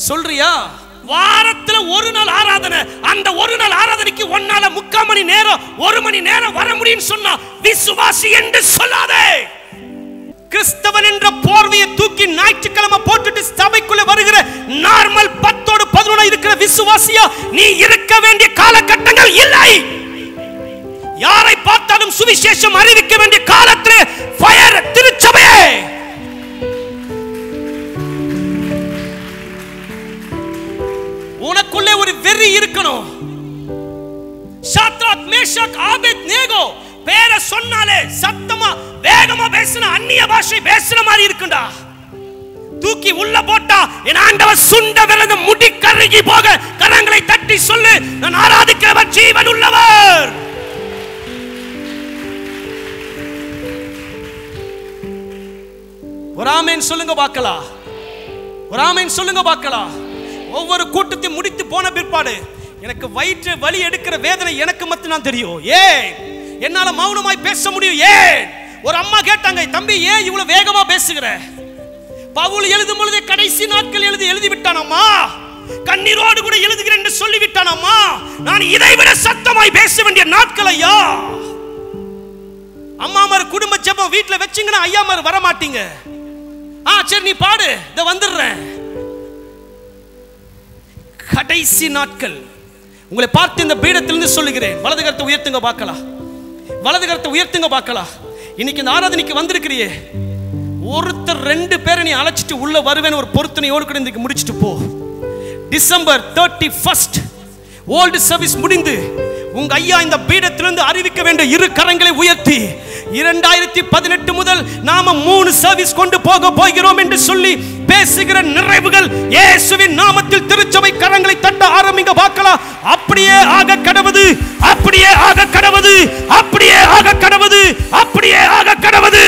சொல்றியா? வாரத்துல ஒரு நாள் ஆராதனை, அந்த ஒரு நாள் ஆராதனைக்கு ஒன்னால 3/4 மணி நேரம் 1 மணி நேரம் வர முடியும்னு சொன்னா விசுவாசி என்று சொல்லாதே. கிறிஸ்தவன் என்ற போர்வையை தூக்கி ஞாயிற்றுக்கிழமை போட்டுட்டு சபைக்குள்ள வருகிற நார்மல் 10ஓடு 11 இருக்கிற விசுவாசியா நீ இருக்க வேண்டிய காலகட்டங்கள் இல்லை. யாரை பார்த்தாலும் சுவிசேஷம் அறிவிக்க வேண்டிய காலத்திலே ஃபயர் திருச்சபையே. உனக்குள்ளே ஒரு வெறி இருக்கணும். ஷாத்ராக், மேஷாக், ஆபேத்நேகோ பேரை சொன்னாலே சத்தமா வேகமா பேசின அந்நிய பாஷை பேசுற மாதிரி இருக்குண்டா. தூக்கி உள்ள போட்டா என் ஆண்டவர் சுண்ட விலங்கு முடி கருகி போக கரங்களை தட்டி சொல்லு, நான் ஆராதிக்கிறவர் ஜீவன் உள்ளவர். ஒரு ஆமென் சொல்லுங்க பார்க்கலாம். ஒரு ஆமென் சொல்லுங்க பார்க்கலாம். ஒவ்வொரு கூட்டத்தையும் முடித்து போன பிற்பாடு எனக்கு வயிற்று வலி எடுக்கிற வேதனை எனக்கு மட்டும் தான் தெரியும். ஏன் என்னால மௌனமாய் பேச முடியும்? ஏன்? ஒரு அம்மா கேட்டாங்க, தம்பி ஏன் இவ்வளவு வேகமா பேசுகிற? பவுல் எழுதும் பொழுது கடைசி நாட்கள் எழுதி விட்டானம்மா, கண்ணீரோடு கூட எழுதுகிறேன் என்று சொல்லி விட்டானம்மா. நான் இதை விட சத்தமாய் பேச வேண்டிய நாட்கள் ஐயா. அம்மா மார் குடும்ப ஜெபம் வீட்டுல வச்சிங்கன்னா ஐயா மார் வர மாட்டீங்க. சரி நீ பாடு, இத வந்துடுறேன். கடைசி நாட்கள் உங்களை பார்த்து இந்த பீடத்திலிருந்து சொல்லுகிறேன், வலது கரத்தை உயர்த்துங்க பார்க்கலாம். வலது கரத்தை உயர்த்துங்க பார்க்கலாம். இன்னைக்கு இந்த ஆராதனைக்கு வந்திருக்கிறியே, ஒருத்தர் 2 பேரை நீ அழைச்சிட்டு உள்ள வருவேன்னு ஒரு பொருத்தனையோடு கூட இன்னைக்கு முடிச்சிட்டு போ. டிசம்பர் 31 ஓல்டு சர்வீஸ் முடிந்து உங்க ஐயா இந்த பீடத்திலிருந்து அறிவிக்க வேண்டிய 2 கரங்களை உயர்த்தி 2018 முதல் நாம 3 சர்வீஸ் கொண்டு போக போகிறோம் என்று சொல்லி பேசுகிற நிறைவுகள் இயேசுவின் நாமத்தில் திருச்சபை கரங்களை தட்ட ஆரம்பிங்க பார்க்கலாம். அப்படியே ஆக கடவுது, அப்படியே ஆக கடவுது, அப்படியே ஆக கடவுது, அப்படியே ஆக கடவுது.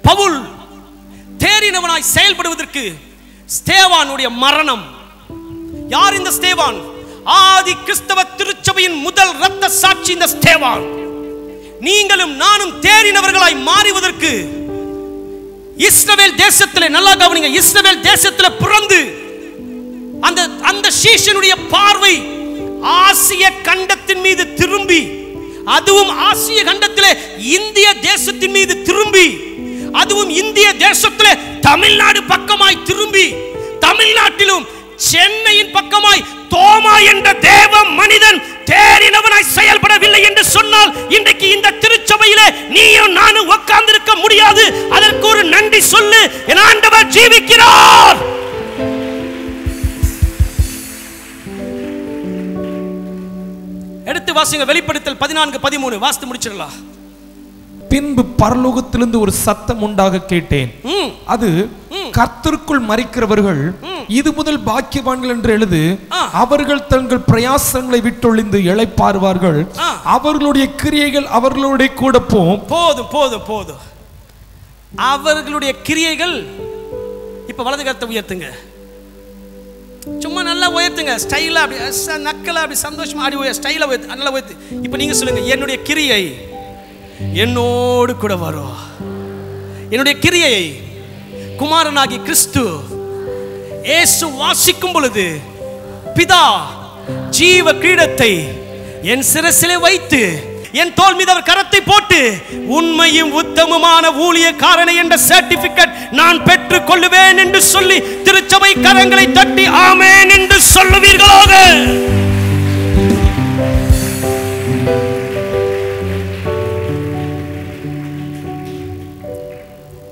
பவுல் தேறினவனாய் செயல்படுவதற்கு ஸ்தேவானுடைய மரணம். யார் இந்த ஸ்தேவான்? ஆதி கிறிஸ்தவ திருச்சபையின் முதல் இரத்த சாட்சி இந்த ஸ்தேவான். நீங்களும் நானும் தேறினவர்களாய் மாறுவதற்கு இஸ்ரவேல் தேசத்திலே, நல்லா கவனிங்க, இஸ்ரவேல் தேசத்திலே பிறந்து அந்த சீஷனுடைய பார்வை ஆசிய கண்டத்தின் மீது திரும்பி, அதுவும் ஆசிய கண்டத்திலே இந்திய தேசத்தின் மீது திரும்பி, அதுவும் இந்திய தேசத்திலே தமிழ்நாடு பக்கமாய் திரும்பி, தமிழ்நாட்டிலும் சென்னையின் பக்கமாய் தோமா என்ற தேவ மனிதன் தேறினவனாய் செயல்படவில்லை என்று சொன்னால் இன்றைக்கு இந்த திருச்சபையிலே நீயும் நானும் உட்கார்ந்து இருக்க முடியாது. அதற்கு ஒரு நன்றி சொல்லு, என் ஆண்டவர் ஜீவிக்கிறார். எடுத்து வாசிங்க வெளிப்படுத்தல் 14:13 வாசித்து முடிச்சிடலாம். பின்பு பரலோகத்திலிருந்து ஒரு சத்தம் உண்டாக கேட்டேன். அது கர்த்தருக்குள் மரிக்கிறவர்கள் இது முதல் பாக்கியவான்கள் என்று எழுது. அவர்கள் தங்கள் பிரயாசங்களை விட்டொழிந்து இளைப்பாறுவார்கள். அவர்களுடைய கிரியைகள் அவர்களுடைய கூட போம். போதும் போதும் போதும். அவர்களுடைய கிரியைகள். இப்ப வலது கரத்தை உயர்த்துங்க, சும்மா நல்லா உயர்த்துங்க, ஸ்டைலா அப்படி நக்கலா அப்படி சந்தோஷமா ஆடி ஸ்டைலா உயர்த்து, நல்லா உயர்த்து. இப்ப நீங்க சொல்லுங்க, என்னுடைய கிரியை என்னோடு கூட வரும். என்னுடைய கிரியை குமாரனாகி கிறிஸ்து இயேசு வாசிக்கும் பொழுது பிதா ஜீவ கிரீடத்தை என் சிரசிலே வைத்து என் தோள் மீது அவர் கரத்தை போட்டு உண்மையும் உத்தமமான ஊழியக்காரனை என்ற சர்டிபிகேட் நான் பெற்றுக் கொள்ளுவேன் என்று சொல்லி திருச்சபை கரங்களை தட்டி ஆமென் என்று சொல்லுவீர்களாக.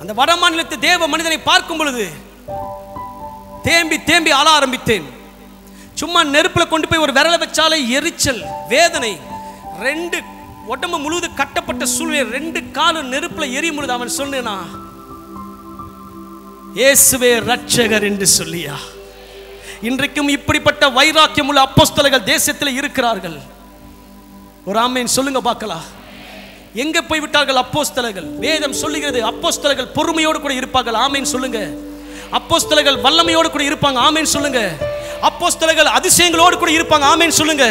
அந்த வட மாநிலத்து தேவ மனிதனை பார்க்கும் பொழுது தேம்பி தேம்பி ஆள ஆரம்பித்தேன். சும்மா நெருப்புல கொண்டு போய் ஒரு விரல வச்சாலே எரிச்சல், வேதனை. 2 உடம்பு முழுவதும் கட்டப்பட்ட சூழ்நிலை, 2 காலும் நெருப்புல எரியும் பொழுது அவன் சொன்னா, இயேசுவே ரட்சகர் என்று சொல்லியா. இன்றைக்கும் இப்படிப்பட்ட வைராக்கியம் உள்ள அப்போஸ்தலர்கள் தேசத்தில் இருக்கிறார்கள். ஒரு ஆமென் சொல்லுங்க பார்க்கலாம். எங்க போய் விட்டார்கள் அப்போஸ்தலர்கள்? வேதம் சொல்லுகிறது அப்போஸ்தலர்கள் பொறுமையோடு கூட இருப்பார்கள். ஆமென் சொல்லுங்க. அப்போஸ்தலர்கள் வல்லமையோடு கூட இருப்பாங்க. ஆமென் சொல்லுங்க. அப்போஸ்தலர்கள் அதிசயங்களோடு கூட இருப்பாங்க. ஆமென் சொல்லுங்க.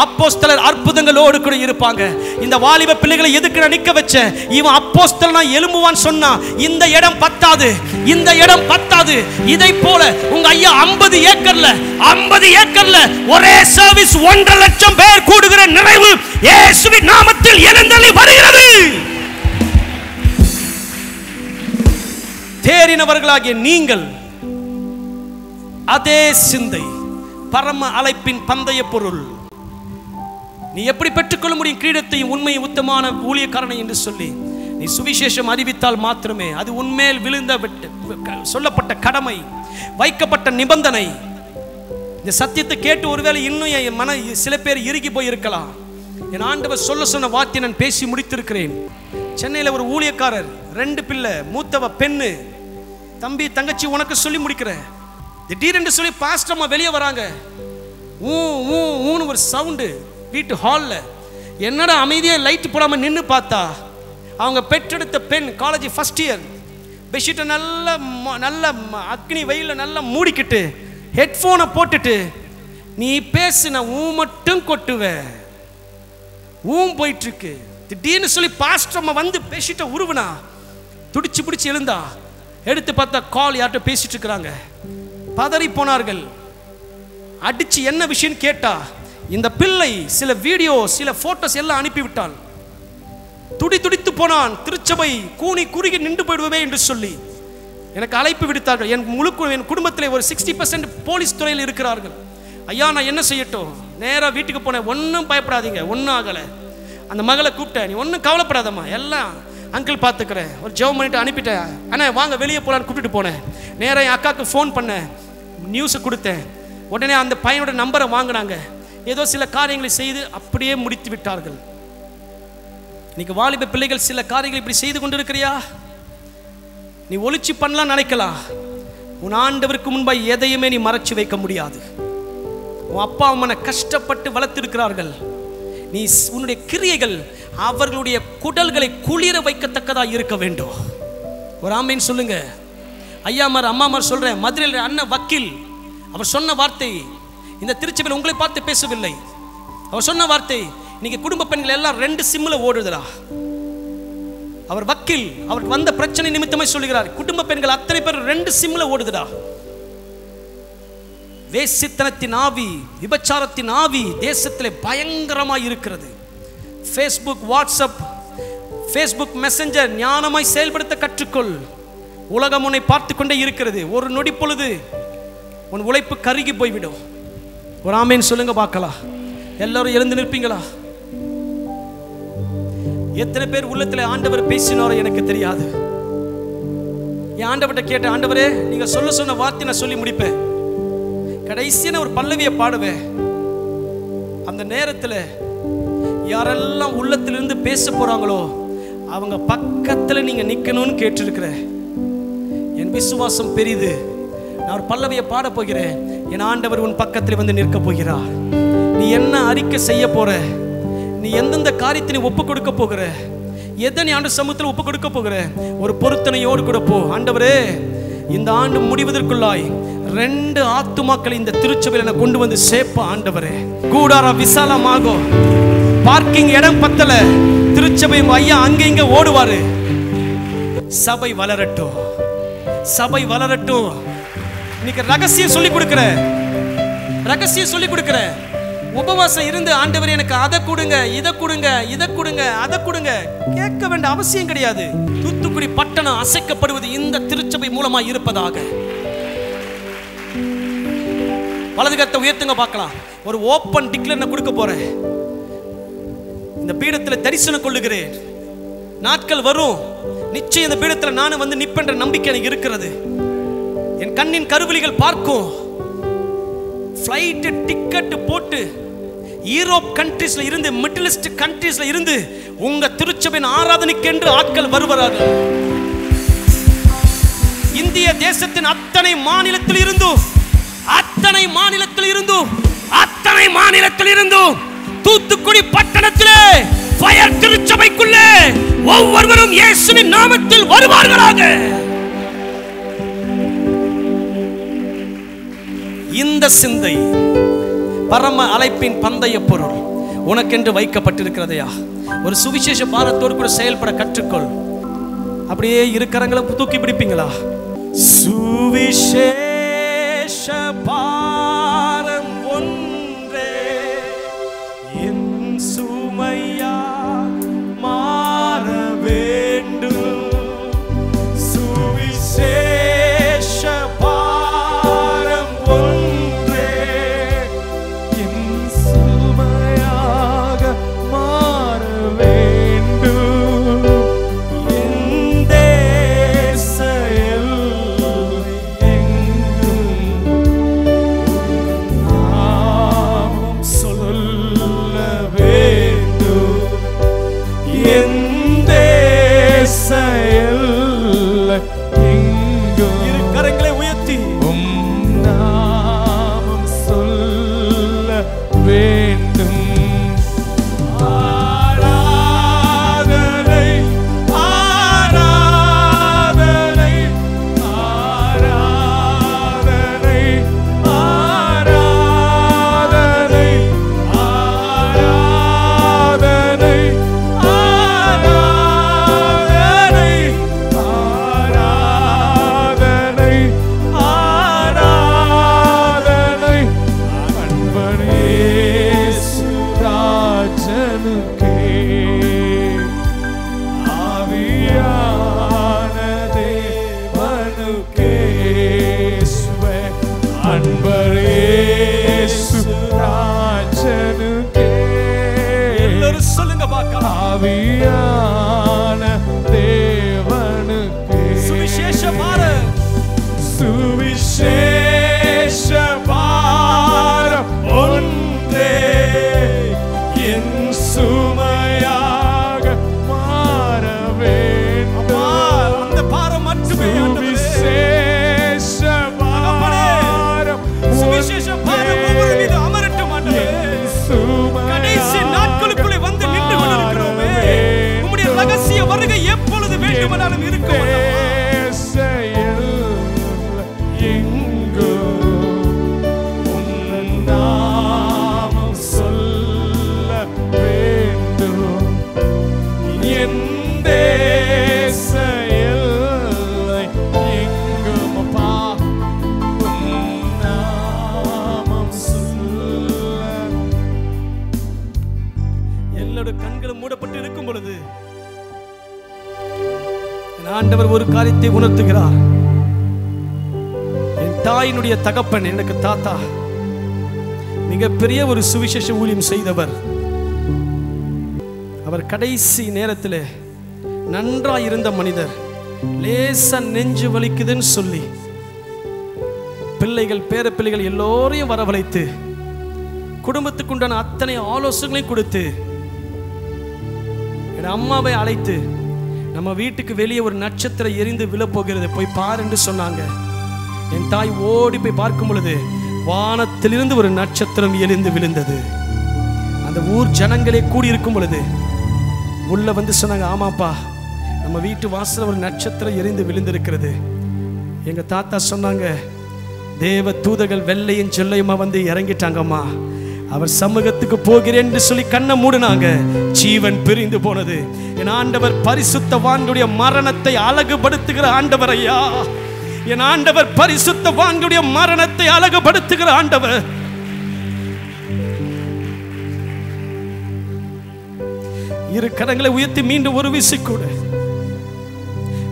அப்போஸ்தலர் அற்புதங்களோடு கூட இருப்பாங்க. இந்த வாலிப பிள்ளைகளை எதுக்கு நான் நிக்க வச்சேன்? இவன் அப்போஸ்தலனா எழும்புவான் சொன்னா இந்த இடம் பத்தாது, இந்த இடம் பத்தாது. இதை போல உங்க ஐயா 50 ஏக்கர்ல ஒரே சர்வீஸ் 1.5 லட்சம் பேர் கூடுகிற நிறைவு இயேசுவின் நாமத்தில் எழுந்தள்ளி வருகிறது. தேறினவர்களாகிய நீங்கள் அதே சிந்தை, பரம அழைப்பின் பந்தய பொருள். நீ எப்படி பெற்றுக்கொள்ள முடியும் கிரீடத்தையும் உண்மையும் உத்தமமான ஊழியக்காரனை என்று சொல்லி? நீ சுவிசேஷம் அறிவித்தால் மாத்திரமே. அது உன்மேல் விழுந்த சொல்லப்பட்ட கடமை, வைக்கப்பட்ட நிபந்தனை. இந்த சத்தியத்தை கேட்டு ஒருவேளை இன்னும் என் மன சில பேர் இறுகி போய் இருக்கலாம். என் ஆண்டவர் சொல்ல சொன்ன வார்த்தையை நான் பேசி முடித்திருக்கிறேன். சென்னையில் ஒரு ஊழியக்காரர், 2 பிள்ளை, மூத்தவ பெண்ணு. தம்பி தங்கச்சி உனக்கு சொல்லி முடிக்கிறேன். திடீரென்று சொல்லி பாஸ்டர் அம்மா வெளியே வராங்க. ஊன்னு ஒரு சவுண்டு வீட்டு ஹாலில். என்னடா அமைதியாக லைட் போடாமல் நின்று பார்த்தா அவங்க பெற்றெடுத்த பெண், காலேஜ் ஃபர்ஸ்ட் இயர், பெட்ஷீட்டை நல்ல அக்னி வெயிலில் நல்லா மூடிக்கிட்டு ஹெட்ஃபோனை போட்டுட்டு, நீ பேசு நான் மட்டும் கொட்டுவேன் போயிட்டுருக்கு. திடீர்னு சொல்லி பாஸ்டர் அம்மா வந்து பெட்ஷீட்டை உருவினா, துடிச்சு பிடிச்சி எழுந்தா. எடுத்து பார்த்தா கால் யார்கிட்ட பேசிட்டு இருக்கிறாங்க. பதறி போனார்கள். அடிச்சு என்ன விஷயம் கேட்டா, இந்த பிள்ளை சில வீடியோ சில போட்டோஸ் எல்லாம் அனுப்பிவிட்டாள். துடித்து போனான். திருச்சபை கூனி குறுகி நின்று போயிடுவே என்று சொல்லி எனக்கு அழைப்பு விடுத்தார்கள். என் குடும்பத்தில் ஒரு 60% போலீஸ் துறையில் இருக்கிறார்கள். ஐயா நான் என்ன செய்யட்டும்? நேராக வீட்டுக்கு போனேன். ஒன்றும் பயப்படாதீங்க, ஒன்றும் ஆகலை. அந்த மகளை கூப்பிட்டேன். நீ ஒன்றும் கவலைப்படாதம்மா, எல்லாம் அங்கிள் பார்த்துக்கிறேன். ஒரு ஜெபம் பண்ணிட்டு அனுப்பிட்டேன். அண்ணா வாங்க வெளியே போகலான்னு கூப்பிட்டுட்டு போனேன். நேராக என் அக்காவுக்கு ஃபோன் பண்ணேன், நியூஸை கொடுத்தேன். உடனே அந்த பையனோட நம்பரை வாங்கினாங்க. ஏதோ சில காரியங்களை செய்து அப்படியே முடித்து விட்டார்கள். இன்னைக்கு வாலிப பிள்ளைகள் சில காரியங்கள் இப்படி செய்து கொண்டு இருக்கிறியா? நீ ஒளிச்சு பண்ணலாம் நினைக்கலாம். உன் ஆண்டவருக்கு முன்பாக எதையுமே நீ மறைச்சு வைக்க முடியாது. உன் அப்பா அம்மனை கஷ்டப்பட்டு வளர்த்திருக்கிறார்கள். நீ உன்னுடைய கிரியைகள் அவர்களுடைய குடல்களை குளிர வைக்கத்தக்கதாக இருக்க வேண்டும். ஒரு ஆமீன் சொல்லுங்க. ஐயாமார் அம்மாமார் சொல்றேன். மதுரையில் அண்ணன் வக்கீல், அவர் சொன்ன வார்த்தை இந்த திருச்சபையில் உங்களை பார்த்து பேசவில்லை. அவர் சொன்ன வார்த்தை, இன்னைக்கு குடும்ப பெண்கள் எல்லாம் 2 சிம்ல ஓடுதுடா. அவர் வக்கீல், அவருக்கு வந்த பிரச்சனை நிமித்தமே சொல்லுகிறார், குடும்ப பெண்கள் அத்தனை பேர் 2 சிம்ல ஓடுதுடா. வேசித்தனத்தின் ஆவி, விபச்சாரத்தின் ஆவி தேசத்திலே பயங்கரமாய் இருக்கிறது. ஃபேஸ்புக், வாட்ஸ்அப், ஃபேஸ்புக் மெசஞ்சர் ஞானமாய் செயல்படுத்த கற்றுக்கொள். உலகம் உன்னை பார்த்து கொண்டே இருக்கிறது. ஒரு நொடி பொழுது உன் உழைப்பு கருகி போய்விடும். ஒரு ஆமேன் சொல்லுங்க பார்க்கலாம். எல்லாரும் எழுந்து நிற்பீங்களா? எத்தனை பேர் உள்ளத்தில் ஆண்டவர் பேசினாரோ எனக்கு தெரியாது. என் ஆண்டவர்கிட்ட கேட்ட, ஆண்டவரே நீங்க சொல்ல சொன்ன வார்த்தை நான் சொல்லி முடிப்பேன். கடைசியான ஒரு பல்லவியை பாடுவேன். அந்த நேரத்தில் யாரெல்லாம் உள்ளத்திலிருந்து பேச போறாங்களோ அவங்க பக்கத்துல நீங்க நிக்கணும்னு கேட்டிருக்கிறேன். என் விசுவாசம் பெரிது. நான் ஒரு பல்லவியை பாட போகிறேன். என் ஆண்டவர் உன் பக்கத்தில் வந்து நிற்க போகிறார். நீ என்ன அறிக்கை செய்ய போற? நீ எந்தெந்த காரியத்தை நீ ஒப்பு கொடுக்க போகிற? எதை நீ ஆண்டு சமூகத்தில் ஒப்பு கொடுக்க போகிற? ஒரு பொருத்தனையோடு கூட போ. ஆண்டவரே இந்த ஆண்டு முடிவதற்குள்ளாய் 2 ஆத்துமாக்களை இந்த திருச்சபையில் நான் கொண்டு வந்து சேர்ப்ப. ஆண்டவரே கூடாரா விசாலமாகும். பார்க்கிங் இடம் பத்தல. திருச்சபை ஐயா அங்க இங்க ஓடுவாரு. சபை வளரட்டும், சபை வளரட்டும். இன்னைக்கு ரகசியம் சொல்லி கொடுக்கிற, ரகசியம் சொல்லி கொடுக்கிற. உபவாசம் இருந்து ஆண்டவர் எனக்கு அதை கொடுங்க, இதை கொடுங்க, இதை கொடுங்க, அதை கொடுங்க கேட்க வேண்டிய அவசியம் கிடையாது. தூத்துக்குடி பட்டணம் அசைக்கப்படுவது இந்த திருச்சபை மூலமா இருப்பதாக. வலது கரத்தை உயர்த்துங்க பார்க்கலாம். ஒரு ஓப்பன் டிக்ளேர் கொடுக்க போறேன். இந்த பீடத்தில் தரிசனம் கொள்ளுகிறேன். நாட்கள் வரும், நிச்சயம் இந்த பீடத்தில் நானும் வந்து நிப்பென்ற நம்பிக்கை எனக்கு இருக்கிறது. என் கண்ணின் கருவிழிகள் பார்க்கும். ஃப்ளைட் டிக்கெட் போட்டு யூரோப் கண்ட்ரீஸ்ல இருந்து, மிடில் ஈஸ்ட் கண்ட்ரீஸ்ல இருந்து உங்க திருச்சபையின் ஆராதனைக்கென்று ஆட்கள் வருவார்கள். இந்திய தேசத்தின் அத்தனை மாநிலத்தில் இருந்தும் தூத்துக்குடி பட்டணத்திலே ஃபயர் திருச்சபைக்குள்ளே ஒவ்வொருவரும் இயேசுவின் நாமத்தில் வருவார்களாக. இந்த சிந்தை பரம அழைப்பின் பந்தய பொருள் உனக்கென்று வைக்கப்பட்டிருக்கிறதையா. ஒரு சுவிசேஷ பாரத்தோடு கூட செயல்பட கற்றுக்கொள். அப்படியே இருக்கறங்களை தூக்கி பிடிப்பீங்களா? சுவிசேஷ பாரம் ஒன்றே என் சுமையா மாற வேண்டும். சுவிசேஷ பாரம் ஒன்றே என் சுமையாக மாற வேண்டும். என் தேச எல்லை எங்கும் நாமம் சொல்ல வேண்டும். என் தேச எல்லை எங்கும் இரு கரங்களை உயர்த்தி நாமம் சொல்ல வேண்டும். ஆராதனை ஆராதனை ஆராதனை ஆராதனை ஆராதனை ஆராதனை ஆராதனை ஆராதனை அன்பர் இயேசு ராஜனுக்கே. ஆவியான தேவனுக்கே அன்பர் இயேசு ராஜனுக்கே. எல்லாரும் சொல்லுங்க பார்க்கலாம். ஆவியான தேவனுக்கே சுவிசேஷ பாரம், சுவிசேஷ பாரம் ஒன்றே என் சுமையாக மாற வேண்டும். அந்த பாரம் மட்டுமே சுவிசேஷ பாரம், சுவிசேஷ பாரம் ஒவ்வொரு மீது அமரட்டும் ஆண்டவரே. கடைசி நாட்களுக்குள்ளே வந்து நின்று கொண்டிருக்கிறோமே. உம்முடைய ரகசிய வருகை எப்பொழுது வேண்டுமானாலும் இருக்கும். நாமம் சொல்ல வேண்டும். என் தேச எல்லை எங்கும் அப்பா நாமம் சொல்ல. எல்லாரோட கண்களும் மூடப்பட்டு இருக்கும் பொழுது என் ஆண்டவர் ஒரு காரியத்தை உணர்த்துகிறார். என் தாயினுடைய தகப்பன் எனக்கு தாத்தா மிகப்பெரிய ஒரு சுவிசேஷ ஊழியம் செய்தவர். அவர் கடைசி நேரத்தில் நன்றாய் இருந்த மனிதர். லேசா நெஞ்சு வலிக்குதுன்னு சொல்லி பிள்ளைகள் பேர பிள்ளைகள் எல்லோரையும் வரவழைத்து குடும்பத்துக்குண்டான அத்தனை ஆலோசனைகளையும் கொடுத்து என் அம்மாவை அழைத்து நம்ம வீட்டுக்கு வெளியே ஒரு நட்சத்திரம் எரிந்து விழப்போகிறது, போய் பாரு என்று சொன்னாங்க. என் தாய் ஓடி போய் பார்க்கும் பொழுது வானத்திலிருந்து ஒரு நட்சத்திரம் எரிந்து விழுந்தது. அந்த ஊர் ஜனங்களே கூடி இருக்கும் பொழுது உள்ள வந்து சொன்னாங்க, ஆமாப்பா நம்ம வீட்டு வாசல்ல ஒரு நட்சத்திரம் எரிந்து விழுந்திருக்கிறது. எங்க தாத்தா சொன்னாங்க, தேவ தூதர்கள் வெள்ளையும் செல்லையுமா வந்து இறங்கிட்டாங்கம்மா, அவர் சமூகத்துக்கு போகிறேன் என்று சொல்லி கண்ணை மூடினாங்க. ஜீவன் பிரிந்து போனது. என் ஆண்டவர் பரிசுத்தவான்களுடைய மரணத்தை அழகுபடுத்துகிற ஆண்டவர் ஐயா. என் ஆண்டவர் பரிசுத்தவான்களுடைய மரணத்தை அழகுபடுத்துகிற ஆண்டவர். இரு கரங்களை உயர்த்தி மீண்டும் ஒரு விசை கூட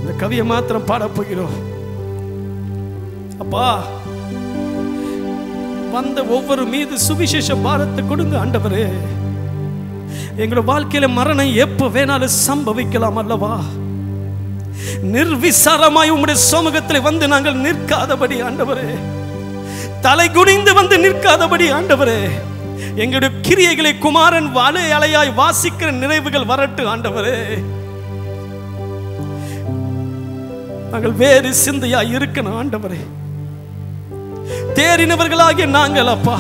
இந்த கவியை மாத்திரம் பாடப் போகிறோம். அப்பா, வந்த ஒவ்வொரு மீது சுவிசேஷ பாரத்தை கொடுங்க ஆண்டவரே. எங்களோட வாழ்க்கையில மரணம் எப்ப வேணாலும் சம்பவிக்கலாம் அல்லவா? நிர்விசாரமாய் உம்முடைய சமூகத்தில் வந்து நாங்கள் நிற்காதபடி ஆண்டவரே, தலை குனிந்து வந்து நிற்காதபடி ஆண்டவரே, எங்களுடைய கிரியைகளை குமாரன் வாழை அலையாய் வாசிக்கிற நினைவுகள் வரட்டு ஆண்டவரே. நாங்கள் வேறு சிந்தையாய் இருக்கணும் ஆண்டவரே. தேறினவர்களாகிய நாங்கள் அப்பா,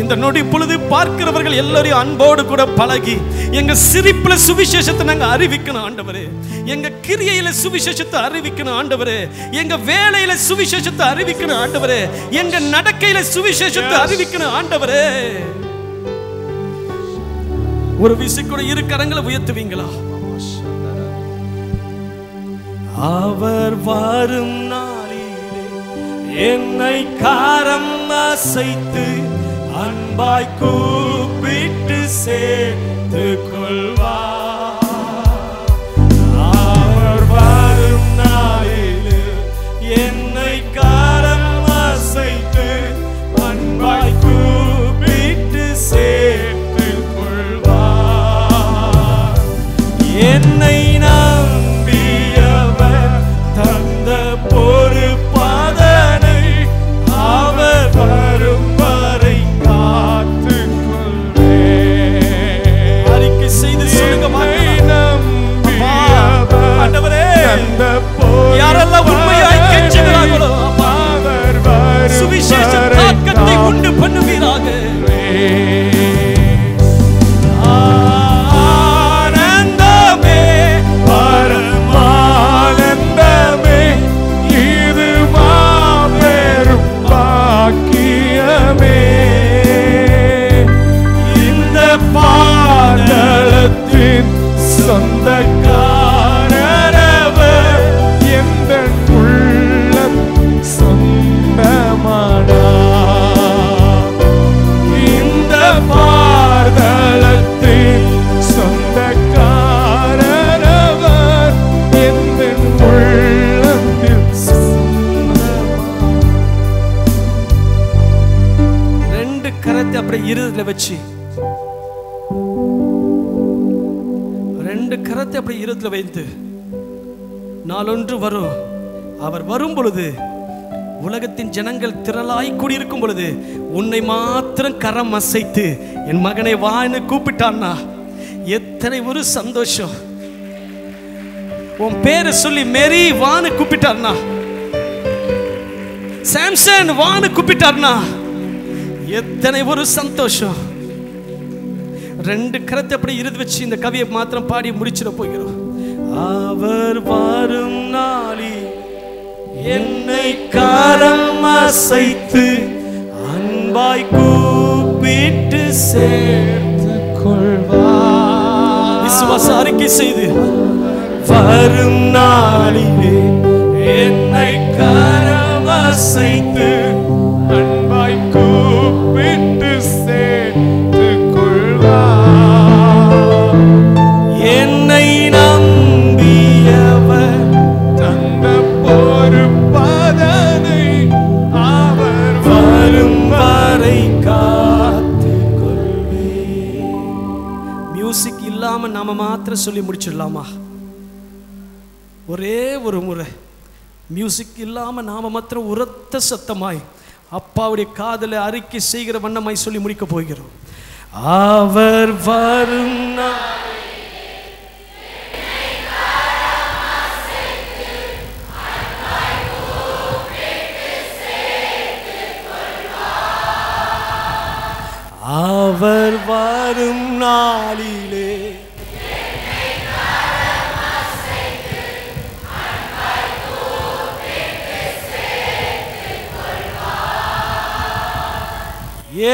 இந்த நொடி பொழுது பார்க்கிறவர்கள் எல்லாரையும் அன்போடு கூட பழகி எங்க சிரிப்புல சுவிசேஷத்தை நாங்க அறிவிக்கணும் ஆண்டவரே. எங்க கிரியையில சுவிசேஷத்தை அறிவிக்கணும் ஆண்டவரே. எங்க வேலையில சுவிசேஷத்தை அறிவிக்கணும் ஆண்டவரே. எங்க நடக்கையில சுவிசேஷத்தை அறிவிக்கணும் ஆண்டவரே. ஒரு விசை கூட இரு கரங்களை உயர்த்துவீங்களா? அவர் வரும் நாளிலே என்னை காரம் அசைத்து அன்பாய் கூப்பிட்டு சேர்த்து கொள்வார். அவர் வரும் நாளிலே என்னை காரம் அசைத்து அன்பாய் கூப்பிட்டு சேர்த்து கொள்வார். என்னை நம்பியவர் தந்த பொறுப்பாதனை அவர் வரும் வரை காத்துக் கொள்வேன். அறிக்கை செய்து சொல்லுங்க ஆண்டவரே, யாரெல்லாம் உண்மையாய் கெஞ்சுகிறார்களோ சுவிசேஷ தாக்கத்தை உண்டு பண்ணுவீராக. ஆனந்தமே பரமானந்தமே, இது மாபெரும் பாக்கியமே. இந்த பாதளத்தின் சொந்தக்காரவர் எந்த உள்ளம் சொந்தமானார். இந்த பாதளத்தின் சொந்தக்காரவர் எந்த உள்ளத்தில் சொந்தமானார். ரெண்டு கரத்தை அப்படி இருதயத்துல வச்சு, ரெண்டு கரத்தை அப்படி இருதயத்துல வைத்து, நாளொன்று வரும், அவர் வரும் பொழுது உலகத்தின் ஜனங்கள் திரளாய் கூடியிருக்கும் பொழுது உன்னை மாத்திரம் கரம் அசைத்து என் மகனை வான்னு கூப்பிட்டான்னா எத்தனை ஒரு சந்தோஷம். உன் பேரை சொல்லி மேரி வான்னு கூப்பிட்டார்னா, சாம்சன் வான்னு கூப்பிட்டார்னா எத்தனை ஒரு சந்தோஷம். ரெண்டு கரத்தை அப்படி இறுதி வச்சு இந்த கவியை மாத்திரம் பாடி முடிச்சிட போகிறோம். அவர் வரும் நாளில் என்னை கரம் அசைத்து அன்பாய் கூப்பிட்டு சேர்த்து கொள்வார். விசுவாச அறிக்கை செய்து, வரும் நாளிலே என்னை கரம் அசைத்து அன்பாய் கூப்பிட்டு சேர்த்து கொள்வார். என்னை நம்பியவர் தந்த பொறுப்பதனை அவர் வரும் வரை காத்துக் கொள்வேன். மியூசிக் இல்லாம நாம மாத்திரம் சொல்லி முடிச்சிடலாமா? ஒரே ஒரு முறை மியூசிக் இல்லாம நாம மாத்திரம் உரத்த சத்தமாய் அப்பாவுடைய காதலை அறிக்கை செய்கிற வண்ணமாய் சொல்லி முடிக்க போகிறோம். அவர் வரும் அவர் வரும் நாளிலே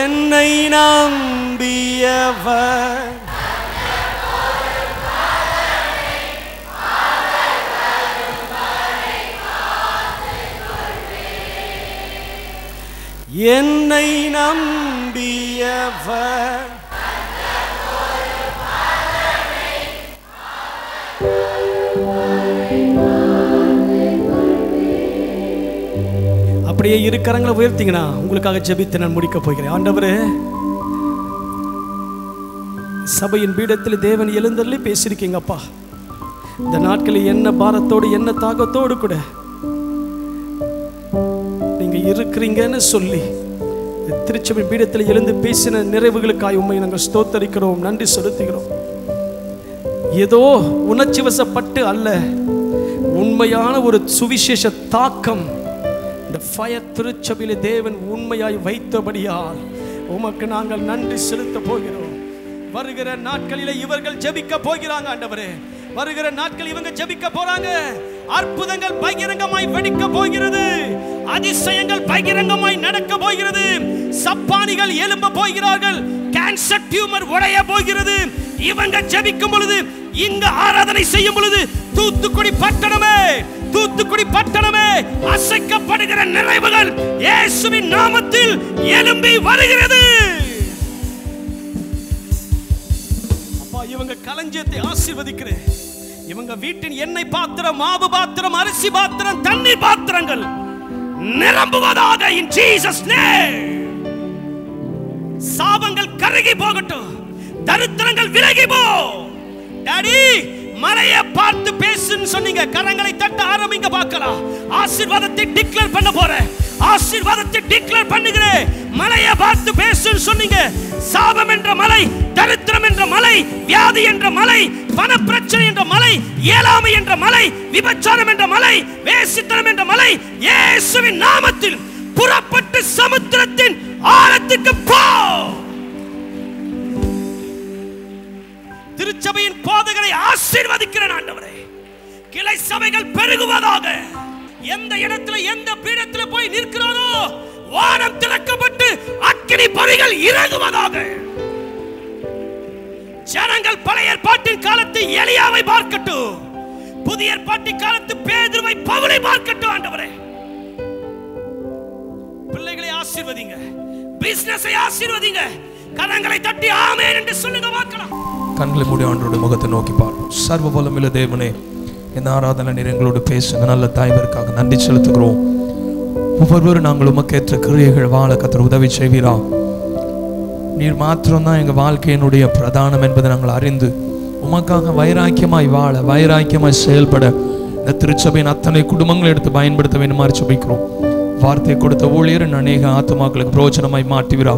என்னை நம்பியவர் என்னை நம்பியவர் அப்படியே இருக்கிறவங்களை உயர்த்திங்கன்னா உங்களுக்காக ஜெபித்து நான் முடிக்க போகிறேன். ஆண்டவரே, சபையின் பீடத்தில் தேவன் எழுந்தருளி பேசியிருக்கீங்கப்பா. இந்த நாட்களில் என்ன பாரத்தோடு என்ன தாகத்தோடு கூட நீங்க இருக்கிறீங்கன்னு சொல்லி திருச்சபை பீடத்தில் எழுந்து பேசின நிறைவுகளுக்காய் உண்மை நாங்கள் ஸ்தோத்தரிக்கிறோம், நன்றி செலுத்துகிறோம். ஏதோ உணர்ச்சி வசப்பட்டு அல்ல, உண்மையான ஒரு சுவிசேஷ தாக்கம் இந்த ஃபயர் திருச்சபையிலே தேவன் உண்மையாய் வைத்தபடியால் உமக்கு நாங்கள் நன்றி செலுத்த போகிறோம். வருகிற நாட்களிலே இவர்கள் ஜெபிக்க போகிறாங்க ஆண்டவரே. வருகிற நாட்கள் இவங்க ஜெபிக்க போறாங்க. அற்புதங்கள் பகிரங்கமாய் வெடிக்க போகிறது. அதிசயங்கள் பகிரங்கமாய் நடக்க போகிறது. சப்பானிகள் எழும்ப போகிறார்கள். கேன்சர் டியூமர் உடைய போகிறது. இவங்க ஜெபிக்கும் பொழுது, இங்க ஆராதனை செய்யும் பொழுது, தூத்துக்குடி பட்டணமே அசைக்கப்படுகிற நிறைவுகள் இயேசுவின் நாமத்தில் எழும்பி வருகிறது. அப்பா, இவங்க களஞ்சியத்தை ஆசீர்வதிக்கிறேன். இவங்க வீட்டின் எண்ணெய் பாத்திரம், மாவு பாத்திரம், அரிசி பாத்திரம், தண்ணீர் பாத்திரங்கள் நிரம்புவதாக in Jesus name. சாபங்கள் கருகி போகட்டும், தரித்திரங்கள் விலகி போ. டாடி, மலையை பார்த்து பேசுன்னு சொன்னீங்க. கரங்களை தட்ட ஆரம்பிங்க பார்க்கலாம். ஆசீர்வாதத்தை டிக்ளேர் பண்ண போறேன். ஆசீர்வாதத்தை டிக்ளேர் பண்ணுகிறேன். மலையை பார்த்து பேசுன்னு சொன்னீங்க. சாபம் என்ற மலை, தரித்திரம் என்ற மலை, வியாதி என்ற மலை, பண பிரச்சனை என்ற மலை, இயலாமை என்ற மலை, விபச்சாரம் என்ற மலை, வேசித்தனம் என்ற மலை இயேசுவின் நாமத்தில் புறப்பட்டு சமுத்திரத்தின் ஆழத்துக்கு போ. திருச்சபையின் போதகரை ஆசீர்வதிக்கிறேன் ஆண்டவரே. கிளை சபைகள் பெருகுவதாக. எந்த இடத்துல எந்த பீடத்தில் போய் நிற்கிறாரோ வானம் திறக்கப்பட்டு அக்கினி பரிகள் இறங்குவதாக. ஜனங்கள் பழைய ஏற்பாட்டின் காலத்து எலியாவை பார்க்கட்டும், புதிய ஏற்பாட்டின் காலத்து பேதுருவை, பவுலை பார்க்கட்டும் ஆண்டவரே. பிள்ளைகளை ஆசீர்வதிங்க, பிசினஸை ஆசீர்வதிங்க. கரங்களை தட்டி ஆமென் என்று சொல்லுங்க பார்க்கலாம். கண்களை மூடி ஆண்டவருடைய முகத்தை நோக்கி பார்ப்போம். சர்வ வல்லமையுள்ள தேவனே, இந்த ஆராதனை நீர் எங்களோடு பேசுங்க. நல்ல தாய்வருக்காக நன்றி செலுத்துகிறோம். ஒவ்வொருவரும் நாங்கள் உமக்கேற்ற கிரியைகள் வாழ கர்த்தர் உதவி செய்வீரா. நீர் மாத்திரம்தான் எங்கள் வாழ்க்கையினுடைய பிரதானம் என்பதை நாங்கள் அறிந்து உமக்காக வைராக்கியமாய் வாழ, வைராக்கியமாய் செயல்பட இந்த திருச்சபையின் அத்தனை குடும்பங்களை எடுத்து பயன்படுத்த வேண்டுமாறு ஜெபிக்கிறோம். வார்த்தை கொடுத்த ஊழியர் அநேக ஆத்துமாக்களுக்கு பிரோஜனமாய் மாட்டுவீரா.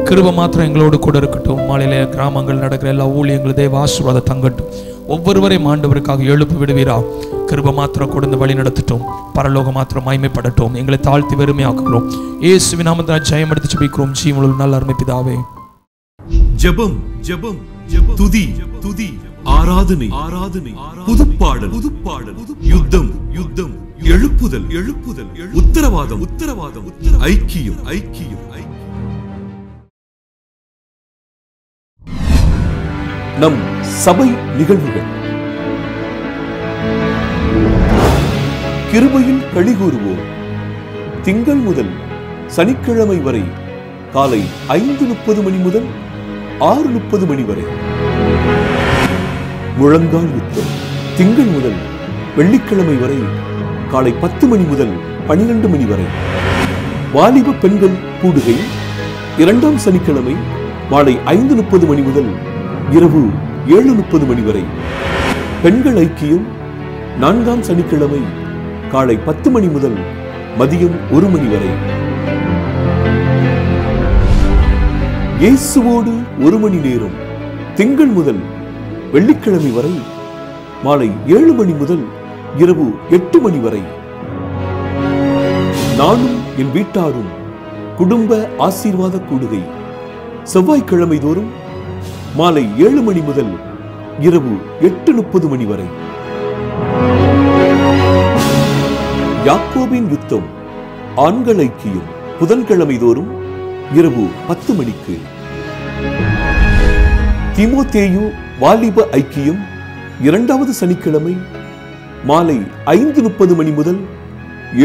கிருபை மாத்திரம் எங்களோடு கூட இருக்கட்டும். மாலையில கிராமங்கள் நடக்கிற எல்லா ஊழியங்களும் தேவ ஆசீர்வாதம் தங்கட்டும். ஒவ்வொருவரையும் ஆண்டவருக்காக எழுப்பி விடுவீரா. கிருபை மாத்திரம் கொடுத்து வழி நடத்தட்டும். பரலோக மாத்திரம் மகிமைப்படட்டும். எங்களை தாழ்த்தி வெறுமையாக்குகிறோம். இயேசுவின் நாமத்தில் ஜெயம் எடுத்து ஜெபிக்கிறோம். ஜீவனுள்ள நல்ல அருமை பிதாவே. ஜெபம் ஜெபம் ஜெபம், துதி துதி, ஆராதனை ஆராதனை, புதுப்பாடல் புதுப்பாடல், யுத்தம் யுத்தம், எழுப்புதல் எழுப்புதல், உத்தரவாதம் உத்தரவாதம், ஐக்கியம் ஐக்கியம் ஐக்கியம். நம் சபை நிகழ்வுகள். கிருபையில் களிகூறுவோம். திங்கள் முதல் சனிக்கிழமை வரை காலை 5:30 மணி முதல் 6:30 மணி வரை. முழங்கால் யுத்தம். திங்கள் முதல் வெள்ளிக்கிழமை வரை காலை 10 மணி முதல் 12 மணி வரை. வாலிப பெண்கள் கூடுகை 2ஆம் சனிக்கிழமை மாலை 5:30 மணி முதல் இரவு 7:30 மணி வரை. பெண்கள் ஐக்கியம் 4ஆம் சனிக்கிழமை காலை 10 மணி முதல் மதியம் 1 மணி வரை. இயேசுவோடு 1 மணி நேரம் திங்கள் முதல் வெள்ளிக்கிழமை வரை மாலை 7 மணி முதல் இரவு 8 மணி வரை. நானும் என் வீட்டாரும் குடும்ப ஆசீர்வாத கூடுகை செவ்வாய்க்கிழமை தோறும் மாலை 7 மணி முதல் இரவு 8:30 மணி வரை. யாக்கோபின் யுத்தம் ஆண்கள் ஐக்கியம் புதன்கிழமை தோறும் இரவு 10 மணிக்கு. தீமோத்தேயு வாலிப ஐக்கியம் 2வது சனிக்கிழமை மாலை 5:30 மணி முதல்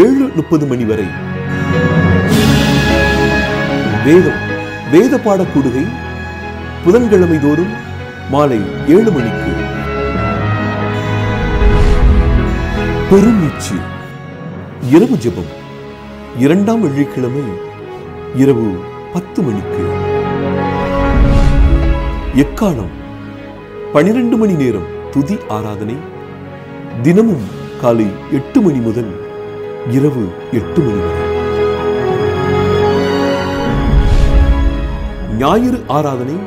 7:30 மணி வரை. வேத பாட கூடுகை புதன்கிழமை தோறும் மாலை 7 மணிக்கு. பெருமீச்சு இரவு ஜெபம் இரண்டாம் வெள்ளிக்கிழமை இரவு 10 மணிக்கு. எக்காலம் 12 மணி நேரம் துதி ஆராதனை தினமும் காலை 8 மணி முதல் இரவு 8 மணி வரை. ஞாயிறு ஆராதனை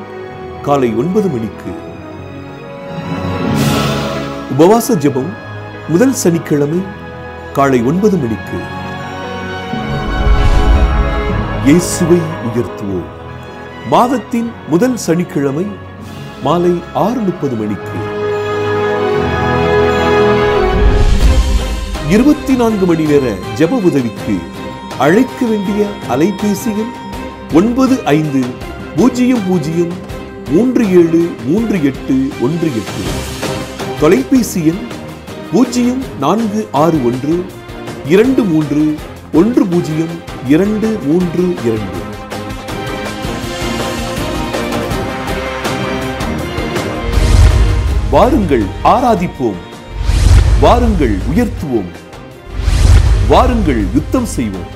காலை 9 மணிக்கு. உபவாச ஜெபம் முதல் சனிக்கிழமை காலை 9 மணிக்கு. இயேசுவை உயர்த்துவோம் மாதத்தின் முதல் சனிக்கிழமை மாலை 6:30 மணிக்கு. 24 மணி நேர ஜெப உதவிக்கு அழைக்க வேண்டிய அலைபேசி எண் 9500373818. தொலைபேசி எண் 0461310232. வாருங்கள் ஆராதிப்போம், வாருங்கள் உயர்த்துவோம், வாருங்கள் யுத்தம் செய்வோம்.